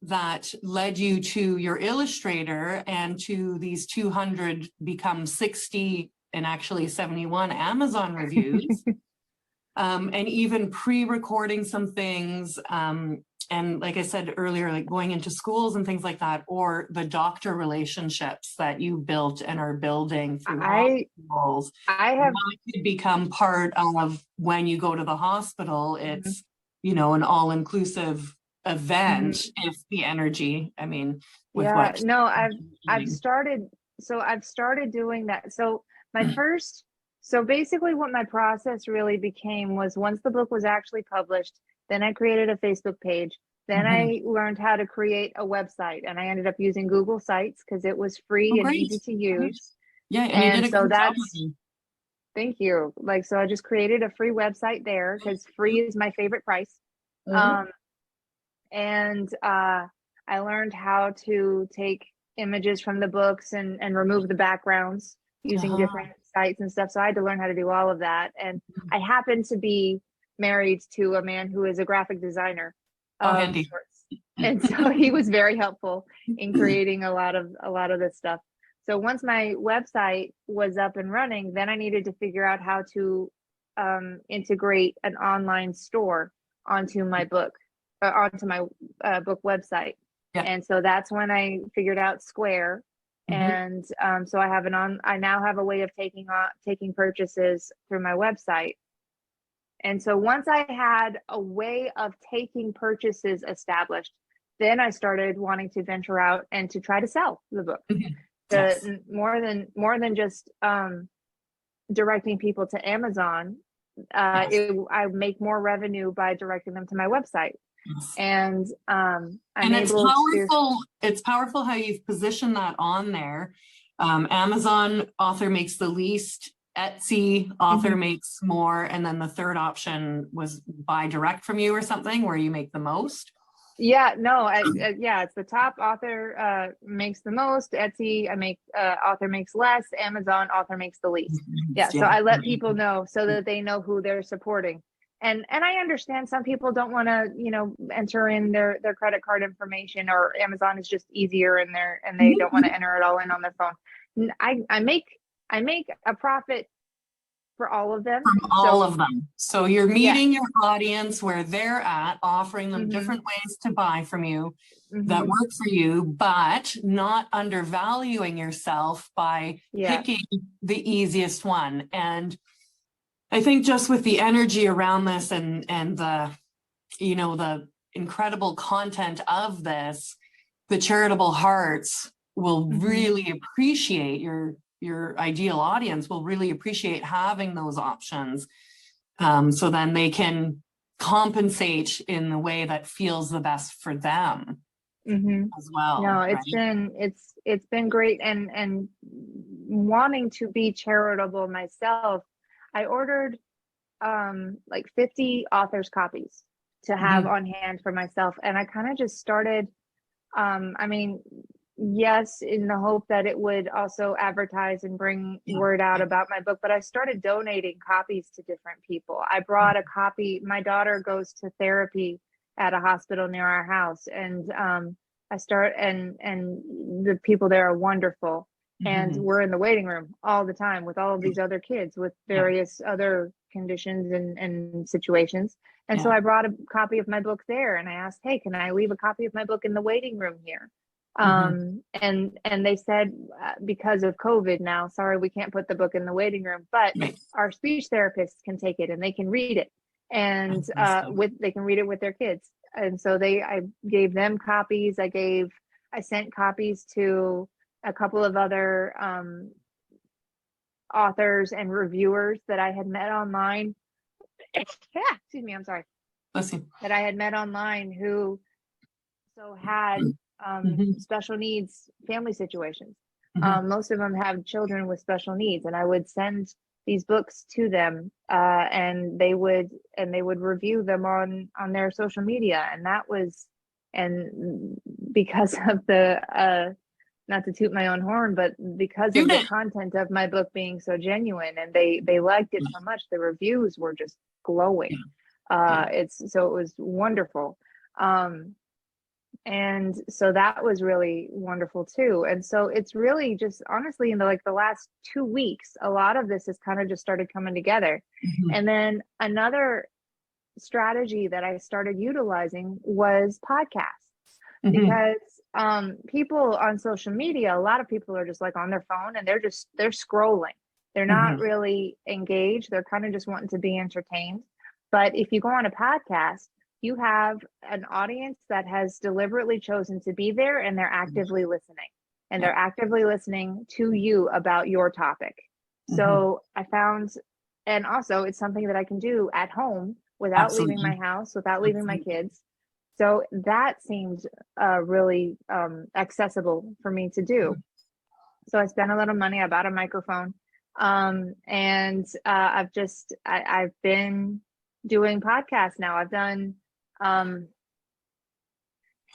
that led you to your illustrator and to these 200 become 60 and actually 71 Amazon reviews. And even pre-recording some things, and like I said earlier, like going into schools and things like that, or the doctor relationships that you built and are building through I hospitals. I have That could become part of when you go to the hospital. mhm, It's, an all-inclusive event, mhm. if the energy, I mean, with Yeah, what no, you're I've doing. started I've started doing that. So my Mm. first so basically what my process really became was, once the book was actually published, then I created a Facebook page. Then Mhm. I learned how to create a website, and I ended up using Google Sites because it was Oh, free and great. easy to Great. use. Yeah, and you did And a so great job that's with me. thank you. Like, so I just created a free website there because free is my favorite price. Mhm. Um, and I learned how to take images from the books and remove the backgrounds using different sites and stuff. So I had to learn how to do all of that. And I happened to be married to a man who is a graphic designer of handy. sorts. And so he was very helpful in creating a lot of this stuff. So once my website was up and running, then I needed to figure out how to integrate an online store onto my book, onto my book website. Yeah. And so that's when I figured out Square. And so I now have a way of taking purchases through my website. And so once I had a way of taking purchases established, then I started wanting to venture out and to try to sell the book. Yes. More than just directing people to Amazon, I make more revenue by directing them to my website. Yes. And it's powerful. It's powerful how you've positioned that on there. Amazon author makes the least, Etsy author makes more, and then the third option was buy direct from you or something where you make the most. Yeah, no, it's the top author makes the most. Etsy, I make author makes less. Amazon author makes the least. Yeah, so I let people know so that they know who they're supporting. And I understand some people don't want to, enter in their credit card information, or Amazon is just easier and they don't want to enter it all in on their phone. I make a profit for all of them. From all of them. So you're meeting your audience where they're at, offering them different ways to buy from you that work for you, but not undervaluing yourself by picking the easiest one. And I think just with the energy around this and the, the incredible content of this, the charitable hearts will really appreciate your ideal audience will really appreciate having those options. So then they can compensate in the way that feels the best for them as well. No, it's been great. And wanting to be charitable myself, I ordered like 50 authors copies to have on hand for myself. And I kind of just started, yes, in the hope that it would also advertise and bring word out about my book, but I started donating copies to different people. I brought a copy. My daughter goes to therapy at a hospital near our house, and and the people there are wonderful. And we're in the waiting room all the time with all of these other kids with various other conditions and situations. And so I brought a copy of my book there, and I asked, hey, can I leave a copy of my book in the waiting room here? And they said, because of COVID now, sorry, we can't put the book in the waiting room, but our speech therapists can take it and they can read it, and they can read it with their kids. And so I gave them copies. I sent copies to a couple of other authors and reviewers that I had met online. Excuse me, I'm sorry. Bless you. That I had met online who had special needs family situations. Most of them have children with special needs, and I would send these books to them, and they would review them on their social media. And because of the not to toot my own horn, but because of the content of my book being so genuine, and they liked it so much, the reviews were just glowing. It was wonderful. And so that was really wonderful too. And so it's really just honestly in the last 2 weeks, a lot of this has kind of just started coming together. And then another strategy that I started utilizing was podcasts, because people on social media, a lot of people are just like on their phone and they're scrolling. They're not really engaged. They're kind of just wanting to be entertained. But if you go on a podcast, you have an audience that has deliberately chosen to be there, and they're actively listening, and they're actively listening to you about your topic. So I found, and also it's something that I can do at home without leaving my house, without leaving my kids. So that seemed really accessible for me to do. So I spent a little money. I bought a microphone, and I've been doing podcasts now. I've done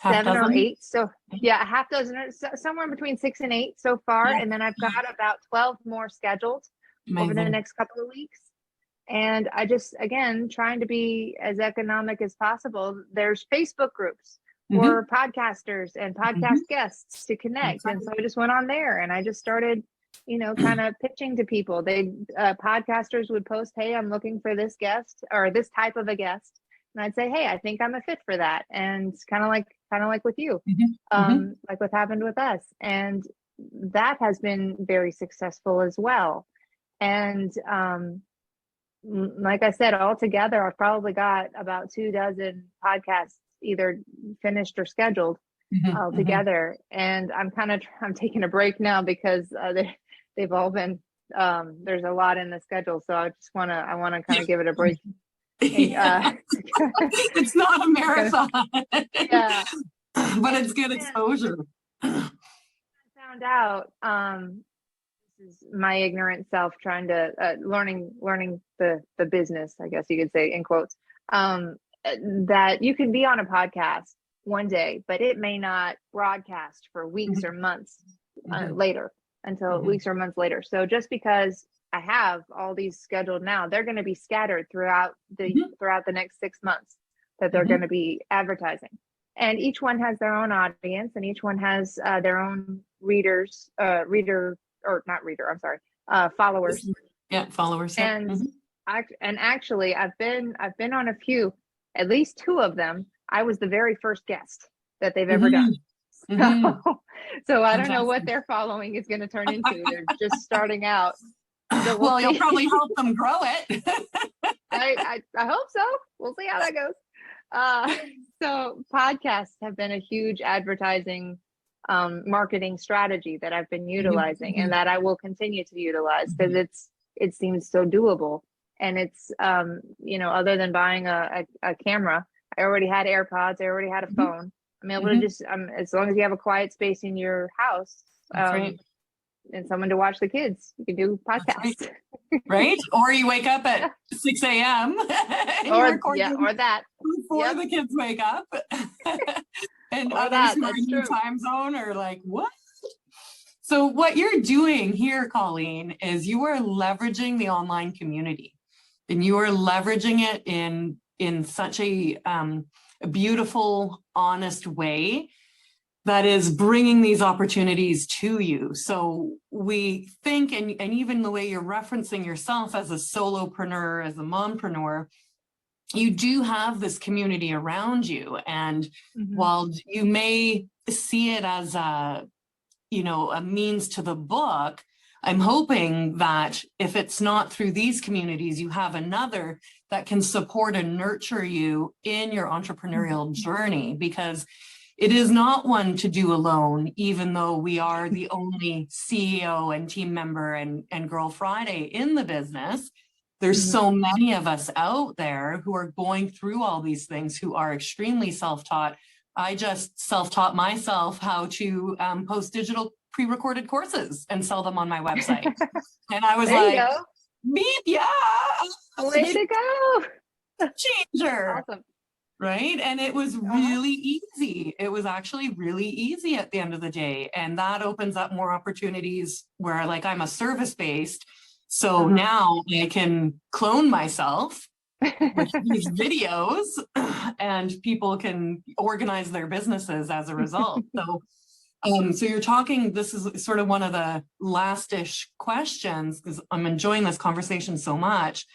Half 7 or 8. dozen? So yeah, a half dozen, or somewhere between 6 and 8 so far. Yeah. And then I've got about 12 more scheduled over the Amazing. next couple of weeks. And I just, again, trying to be as economic as possible. There's Facebook groups Mm-hmm. for podcasters and Mm-hmm. podcast guests to connect. Exactly. And so I just went on there and I just started, kind of pitching to people. Podcasters would post, "Hey, I'm looking for this guest or this type of a guest." And I'd say, "Hey, I think I'm a fit for that." And kind of like with you, Mm-hmm. Mm-hmm. like what happened with us. And that has been very successful as well. And like I said, altogether, I've probably got about 24 podcasts either finished or scheduled Mm-hmm. altogether. And I'm taking a break now because they've all been, there's a lot in the schedule. So I want to kind of give it a break. And, Yeah. It's not a marathon, yeah. but it's good exposure. I found out, this is my ignorant self trying to learning the business, I guess you could say, in quotes, that you can be on a podcast one day, but it may not broadcast for weeks or months later, until weeks or months later. So just because I have all these scheduled now, they're going to be scattered throughout the next 6 months that they're going to be advertising. And each one has their own audience, and each one has their own followers. Yeah, followers. Yeah. And actually, I've been on a few, at least 2 of them. I was the very first guest that they've ever done. So I don't know what their following is going to turn into. They're just starting out. So well, you'll probably help them grow it. I hope so. We'll see how that goes. So podcasts have been a huge advertising marketing strategy that I've been utilizing and that I will continue to utilize because it seems so doable. And it's, other than buying a camera, I already had AirPods, I already had a phone. I'm able to just, as long as you have a quiet space in your house, right. and someone to watch the kids, you can do podcasts. Right? Or you wake up at 6 a.m. or that. Before the kids wake up. And or others who are that's in true. the time zone are like, what? So what you're doing here, Colleen, is you are leveraging the online community. And you are leveraging it in such a beautiful, honest way that is bringing these opportunities to you. So we think, and even the way you're referencing yourself as a solopreneur, as a mompreneur, you do have this community around you. And while you may see it as a means to the book, I'm hoping that if it's not through these communities, you have another that can support and nurture you in your entrepreneurial journey, because it is not one to do alone, even though we are the only CEO and team member and Girl Friday in the business. There's so many of us out there who are going through all these things, who are extremely self-taught. I just self-taught myself how to post digital pre-recorded courses and sell them on my website. And I was beep, yeah. Way to go. Changer. Awesome. Right. And it was really easy. It was actually really easy at the end of the day. And that opens up more opportunities where I'm a service-based. So now I can clone myself with these videos and people can organize their businesses as a result. So you're talking, this is sort of one of the last-ish questions, because I'm enjoying this conversation so much.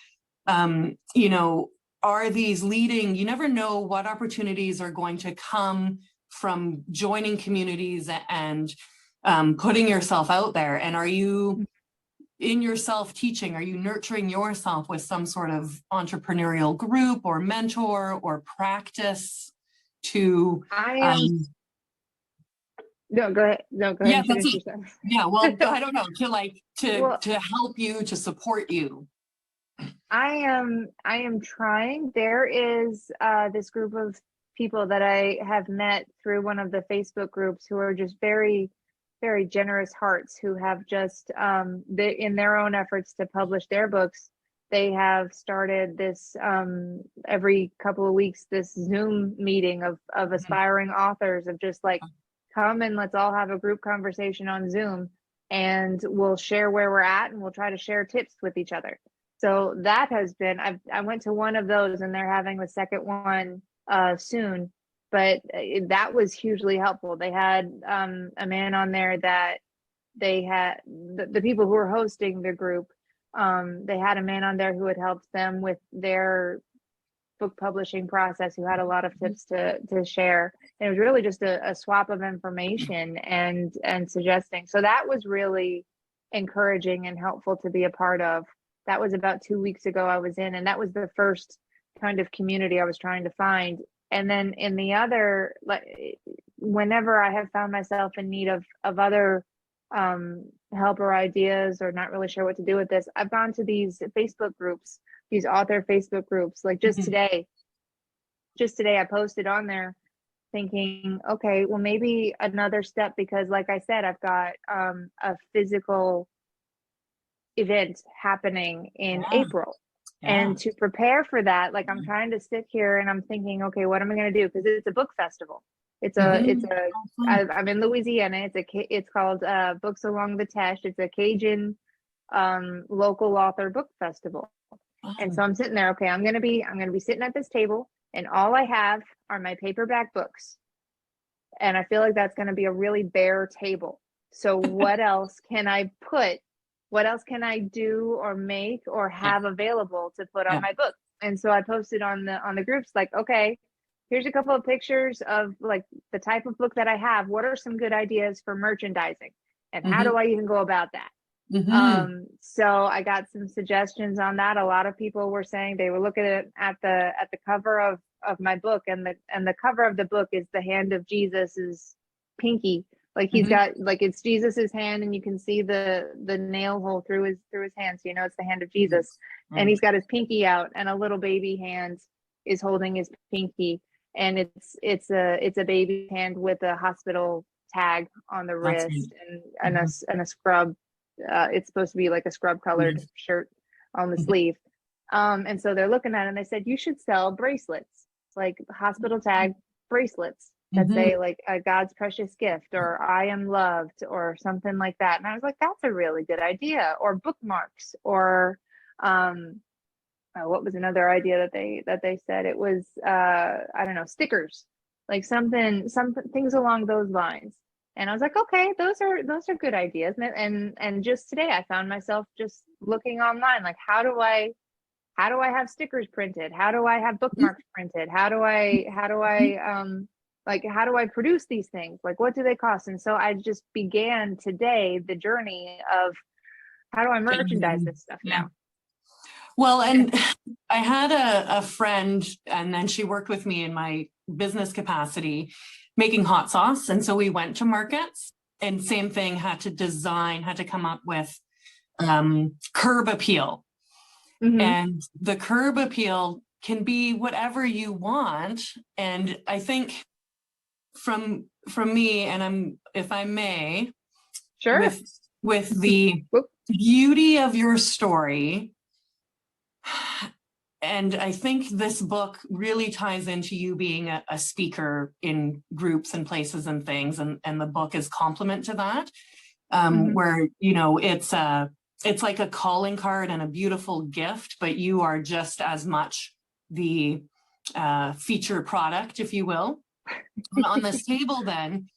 Are these leading, you never know what opportunities are going to come from joining communities and putting yourself out there. And are you in your self-teaching, are you nurturing yourself with some sort of entrepreneurial group or mentor or practice to... No, go ahead. Yeah, that's it. Yeah, well, I don't know, to help you, to support you. I am trying. There is this group of people that I have met through one of the Facebook groups who are just very, very generous hearts, who have just in their own efforts to publish their books, they have started this every couple of weeks, this Zoom meeting of aspiring authors, of just like, come and let's all have a group conversation on Zoom, and we'll share where we're at, and we'll try to share tips with each other. So that has been, I went to one of those, and they're having the second one soon, but that was hugely helpful. They had a man on there that they had, the people who were hosting the group, they had a man on there who had helped them with their book publishing process, who had a lot of tips to share. And it was really just a swap of information and suggesting. So that was really encouraging and helpful to be a part of. That was about 2 weeks ago I was in, and that was the first kind of community I was trying to find. And then in the other, like, whenever I have found myself in need of other help or ideas, or not really sure what to do with this, I've gone to these Facebook groups, these author Facebook groups. Like just today I posted on there thinking, okay, well, maybe another step, because like I said, I've got a physical event happening in April. And to prepare for that, like, I'm trying to sit here and I'm thinking, okay, what am I going to do? Because it's a book festival. I'm in Louisiana. It's called Books Along the Teche. It's a Cajun local author book festival. And so I'm sitting there, okay, I'm gonna be sitting at this table, and all I have are my paperback books. And I feel like that's gonna be a really bare table. So what else can I put? What else can I do or make or have available to put on my book? And so I posted on the groups, like, okay, here's a couple of pictures of like the type of book that I have. What are some good ideas for merchandising? And how do I even go about that? So I got some suggestions on that. A lot of people were saying they were looking at the cover of my book, and the cover of the book is the hand of Jesus's pinky. Like he's got, like, it's Jesus's hand, and you can see the nail hole through his hand. So, you know, it's the hand of Jesus. And he's got his pinky out, and a little baby hand is holding his pinky. And it's a baby hand with a hospital tag on the wrist, and a scrub. It's supposed to be like a scrub colored shirt on the sleeve. And so they're looking at it, and they said, you should sell bracelets, like hospital tag bracelets that say like God's precious gift, or I am loved, or something like that. And I was like, that's a really good idea. Or bookmarks, or what was another idea that they said? It was I don't know, stickers, like some things along those lines. And I was like, okay, those are good ideas. And just today I found myself just looking online, like, how do I have stickers printed? How do I have bookmarks printed? How do I produce these things? Like, what do they cost? And so I just began today the journey of, how do I merchandise this stuff now? Well, and I had a friend, and then she worked with me in my business capacity making hot sauce. And so we went to markets, and same thing, had to come up with curb appeal. And the curb appeal can be whatever you want. And I think from me, and if I may, sure, with the beauty of your story, and I think this book really ties into you being a speaker in groups and places and things, and the book is complement to that, where, you know, it's like a calling card and a beautiful gift, but you are just as much the feature product, if you will. And on this table then,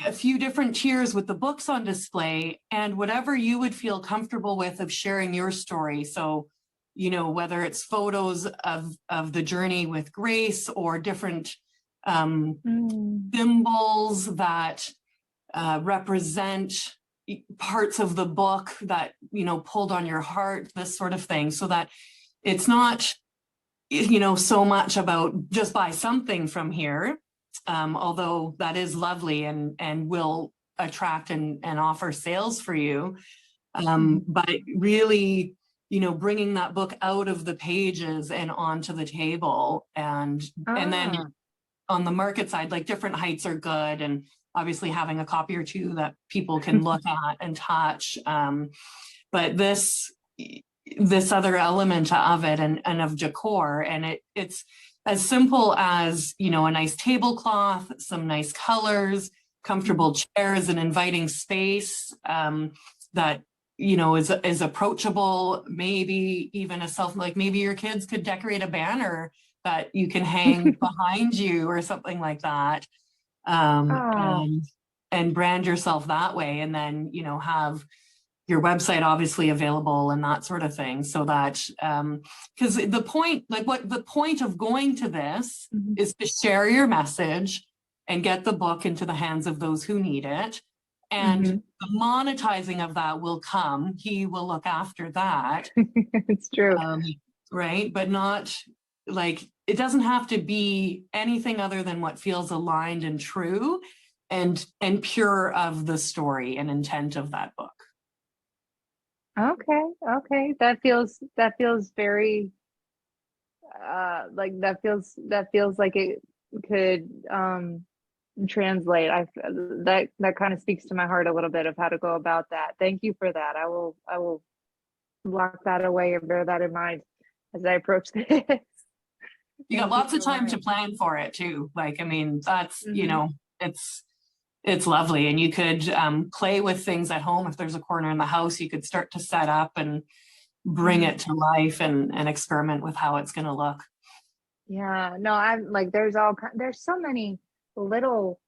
a few different tiers with the books on display, and whatever you would feel comfortable with of sharing your story. So, you know, whether it's photos of the journey with Grace, or different symbols that represent parts of the book that, you know, pulled on your heart, this sort of thing, so that it's not, you know, so much about just buy something from here, although that is lovely and will attract and offer sales for you, but really, you know, bringing that book out of the pages and onto the table, and then on the market side, like, different heights are good, and obviously having a copy or two that people can look at and touch. But this, this other element of it, and of decor. And it's as simple as, you know, a nice tablecloth, some nice colors, comfortable chairs, an inviting space that, you know, is approachable. Maybe even like maybe your kids could decorate a banner that you can hang behind you or something like that. Oh, And brand yourself that way, and then, you know, have your website obviously available and that sort of thing, so that because the point, like what the point of going to this is to share your message and get the book into the hands of those who need it. And the monetizing of that will come. He will look after that. it's true. Right. But not like, it doesn't have to be anything other than what feels aligned and true and pure of the story and intent of that book. Okay. That feels very like that feels like it could translate. That kind of speaks to my heart a little bit of how to go about that. Thank you for that. I will lock that away and bear that in mind as I approach this. You got lots of time to plan for it too. Like, I mean, that's, you know, it's lovely. And you could play with things at home. If there's a corner in the house, you could start to set up and bring it to life and experiment with how it's going to look. Yeah, no, I'm like, there's so many little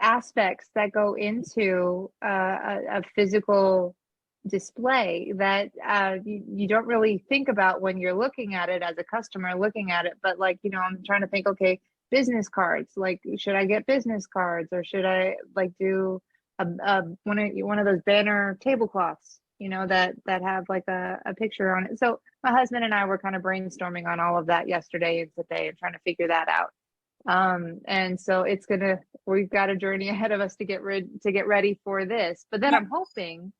aspects that go into a physical display that you don't really think about when you're looking at it as a customer looking at it. But like, you know, I'm trying to think, okay, business cards, like, should I get business cards, or should I like do one of those banner tablecloths, you know, that have like a picture on it. So my husband and I were kind of brainstorming on all of that yesterday and today and trying to figure that out. And so we've got a journey ahead of us to get ready for this. But then I'm hoping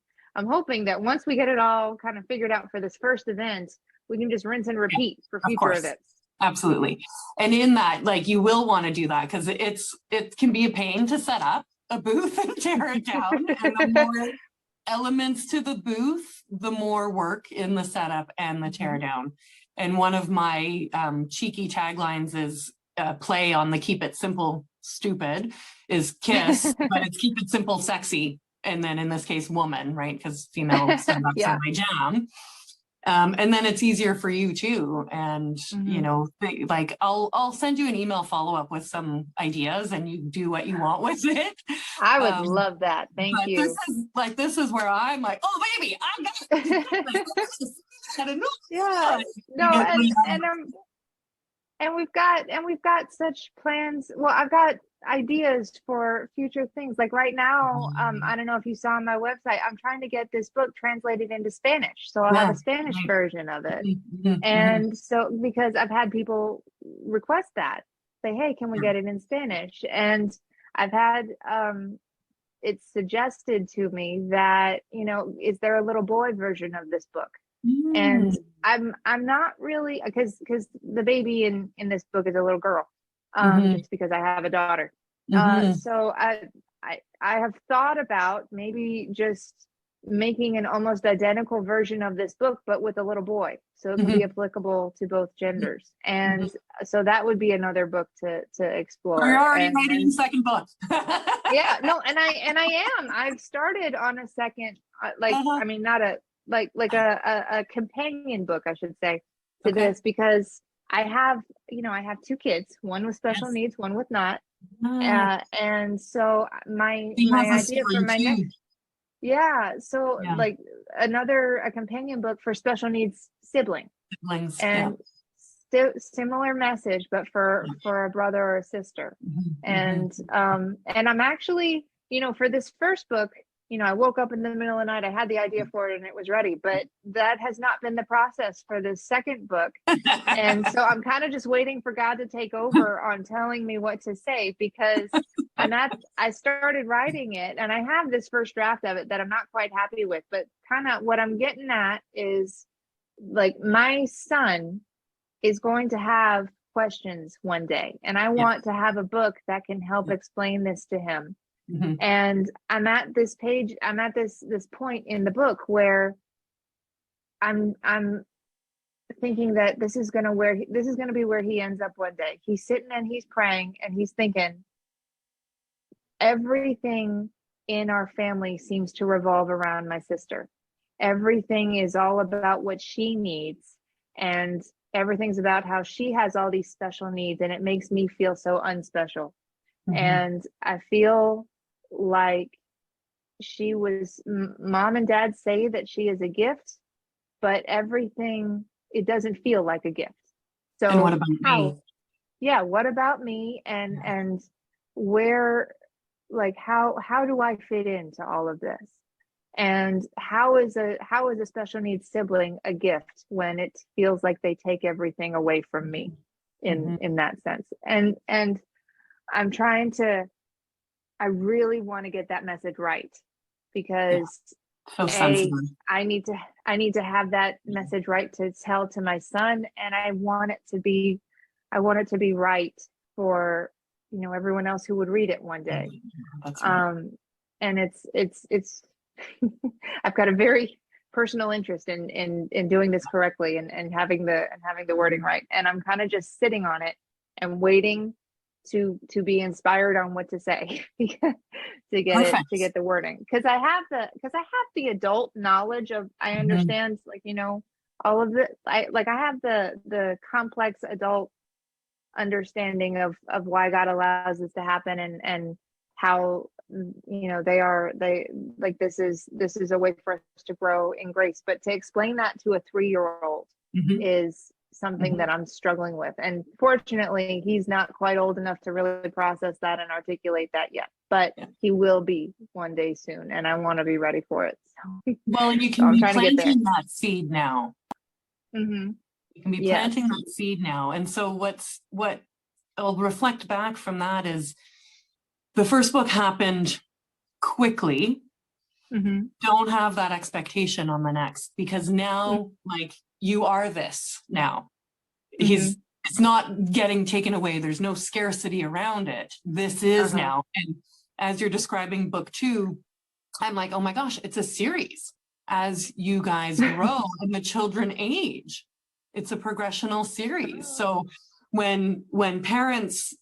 that once we get it all kind of figured out for this first event, we can just rinse and repeat for future events. Absolutely. And in that, like, you will want to do that because it can be a pain to set up a booth and tear it down. And the more elements to the booth, the more work in the setup and the tear down. And one of my cheeky taglines is play on the keep it simple stupid is KISS, but it's keep it simple sexy. And then in this case, woman, right? Because female stand-ups are my jam. And then it's easier for you too. And, you know, like I'll send you an email follow-up with some ideas and you do what you want with it. I would love that. Thank you. This is where I'm like, oh baby, I got it. Yeah. No, and we've got such plans. Well, I've got ideas for future things. Like right now, I don't know if you saw on my website, I'm trying to get this book translated into Spanish. So I'll have a Spanish version of it. And so, because I've had people request that, say, hey, can we get it in Spanish? And I've had it's suggested to me that, you know, is there a little boy version of this book? And I'm not really, because the baby in this book is a little girl, just because I have a daughter. So I have thought about maybe just making an almost identical version of this book, but with a little boy, so it can be applicable to both genders. And so that would be another book to explore. You're already writing a second book. Yeah, no, and I am. I've started on a second, I mean, not a like a companion book, I should say, to this, because I have two kids, one with special needs, one with not. And so my idea for my next, like a companion book for special needs siblings, and similar message, but for a brother or a sister. And I'm actually, you know, for this first book, you know, I woke up in the middle of the night, I had the idea for it and it was ready, but that has not been the process for the second book. And so I'm kind of just waiting for God to take over on telling me what to say, because I started writing it and I have this first draft of it that I'm not quite happy with, but kind of what I'm getting at is, like, my son is going to have questions one day, and I want to have a book that can help explain this to him. And I'm at this point in the book where I'm thinking that this is gonna be where he ends up one day. He's sitting and he's praying and he's thinking, everything in our family seems to revolve around my sister. Everything is all about what she needs, and everything's about how she has all these special needs, and it makes me feel so unspecial. And I feel like mom and dad say that she is a gift, but everything, it doesn't feel like a gift. So And what about me? Yeah, what about me? And where, like, how do I fit into all of this? And how is a special needs sibling a gift when it feels like they take everything away from me in that sense? And I'm trying to, I really want to get that message right, because So sensitive. I need to have that message right to tell to my son, and I want it to be right for, everyone else who would read it one day. That's right. And it's I've got a very personal interest in doing this correctly, and having the wording right. And I'm kind of just sitting on it and waiting to be inspired on what to say to get the wording, because I have the adult knowledge of, I understand, like, all of it. I have the complex adult understanding of why God allows this to happen, and how, this is a way for us to grow in grace. But to explain that to a 3-year-old is something that I'm struggling with. And fortunately, he's not quite old enough to really process that and articulate that yet, but he will be one day soon, and I want to be ready for it. So, well, and you can be planting that seed now. You can be planting that seed now. And so what I'll reflect back from that is, the first book happened quickly. Don't have that expectation on the next, because now, like, you are this now. It's not getting taken away. There's no scarcity around it. This is now. And as you're describing book 2, I'm like, oh my gosh, it's a series. As you guys grow and the children age, it's a progressional series. So when parents,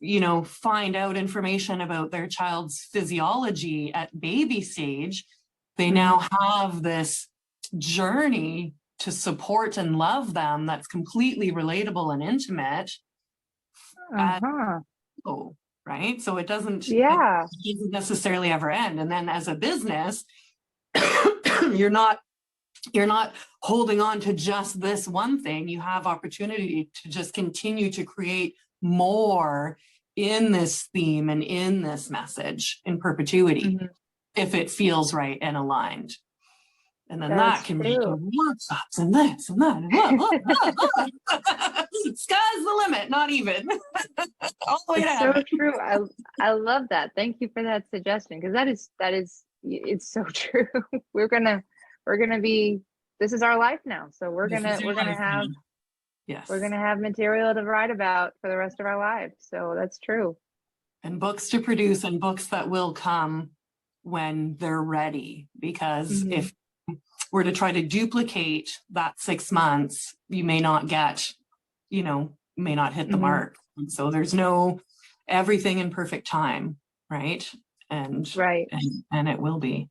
find out information about their child's physiology at baby stage, they now have this journey to support and love them that's completely relatable and intimate. Right? So it doesn't necessarily ever end. And then as a business, you're not holding on to just this one thing. You have opportunity to just continue to create more in this theme and in this message in perpetuity, if it feels right and aligned. And then that can be workshops and this and that. Sky's the limit, not even. All the way to heaven. So true. I love that. Thank you for that suggestion, because that is it's so true. We're gonna be, this is our life now. So we're gonna have material to write about for the rest of our lives. So that's true. And books to produce, and books that will come when they're ready. Because if we're to try to duplicate that 6 months, you may not get, may not hit the mark. And so there's no everything in perfect time, right? And it will be.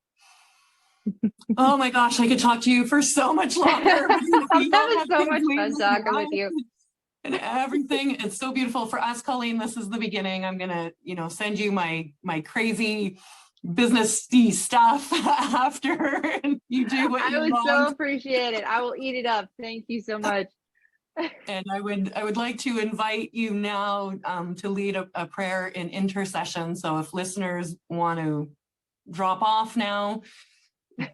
Oh my gosh, I could talk to you for so much longer. That was so much fun talking with you. And everything, it's so beautiful. For us, Colleen, this is the beginning. I'm gonna, send you my crazy businessy stuff after, and you do what you want. I would so appreciate it. I will eat it up. Thank you so much. And I would like to invite you now to lead a prayer in intercession. So if listeners want to drop off now,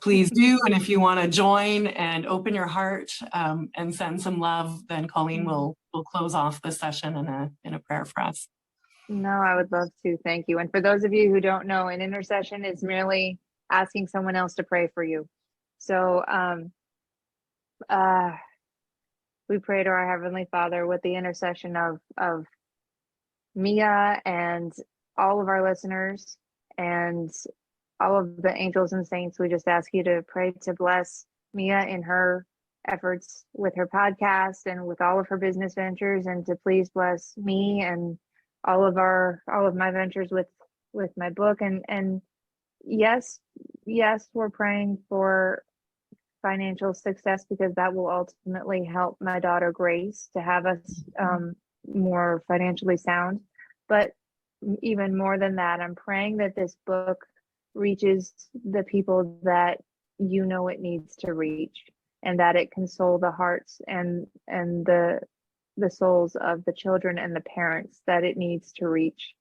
please do. And if you want to join and open your heart and send some love, then Colleen will close off the session in a prayer for us. No, I would love to. Thank you. And for those of you who don't know, an intercession is merely asking someone else to pray for you. So we pray to our Heavenly Father with the intercession of Mia and all of our listeners and all of the angels and saints. We just ask you to pray to bless Mia in her efforts with her podcast and with all of her business ventures, and to please bless me and all of my ventures with my book. And yes, we're praying for financial success, because that will ultimately help my daughter Grace to have us more financially sound. But even more than that, I'm praying that this book reaches the people that it needs to reach, and that it console the hearts and the souls of the children and the parents that it needs to reach,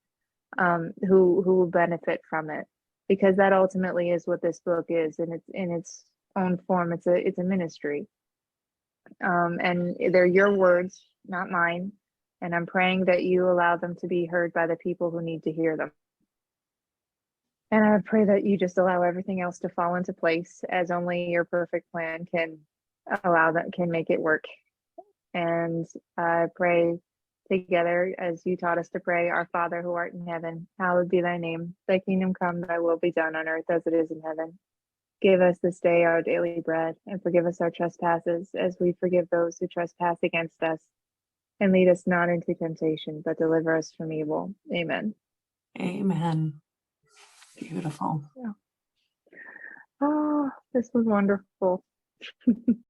who will benefit from it, because that ultimately is what this book is in its own form. It's a ministry, and they're your words, not mine, and I'm praying that you allow them to be heard by the people who need to hear them. And I pray that you just allow everything else to fall into place, as only your perfect plan can make it work. And I pray together, as you taught us to pray, Our Father who art in heaven, hallowed be thy name. Thy kingdom come, thy will be done on earth as it is in heaven. Give us this day our daily bread, and forgive us our trespasses, as we forgive those who trespass against us. And lead us not into temptation, but deliver us from evil. Amen. Amen. Beautiful. Yeah. Oh, this was wonderful.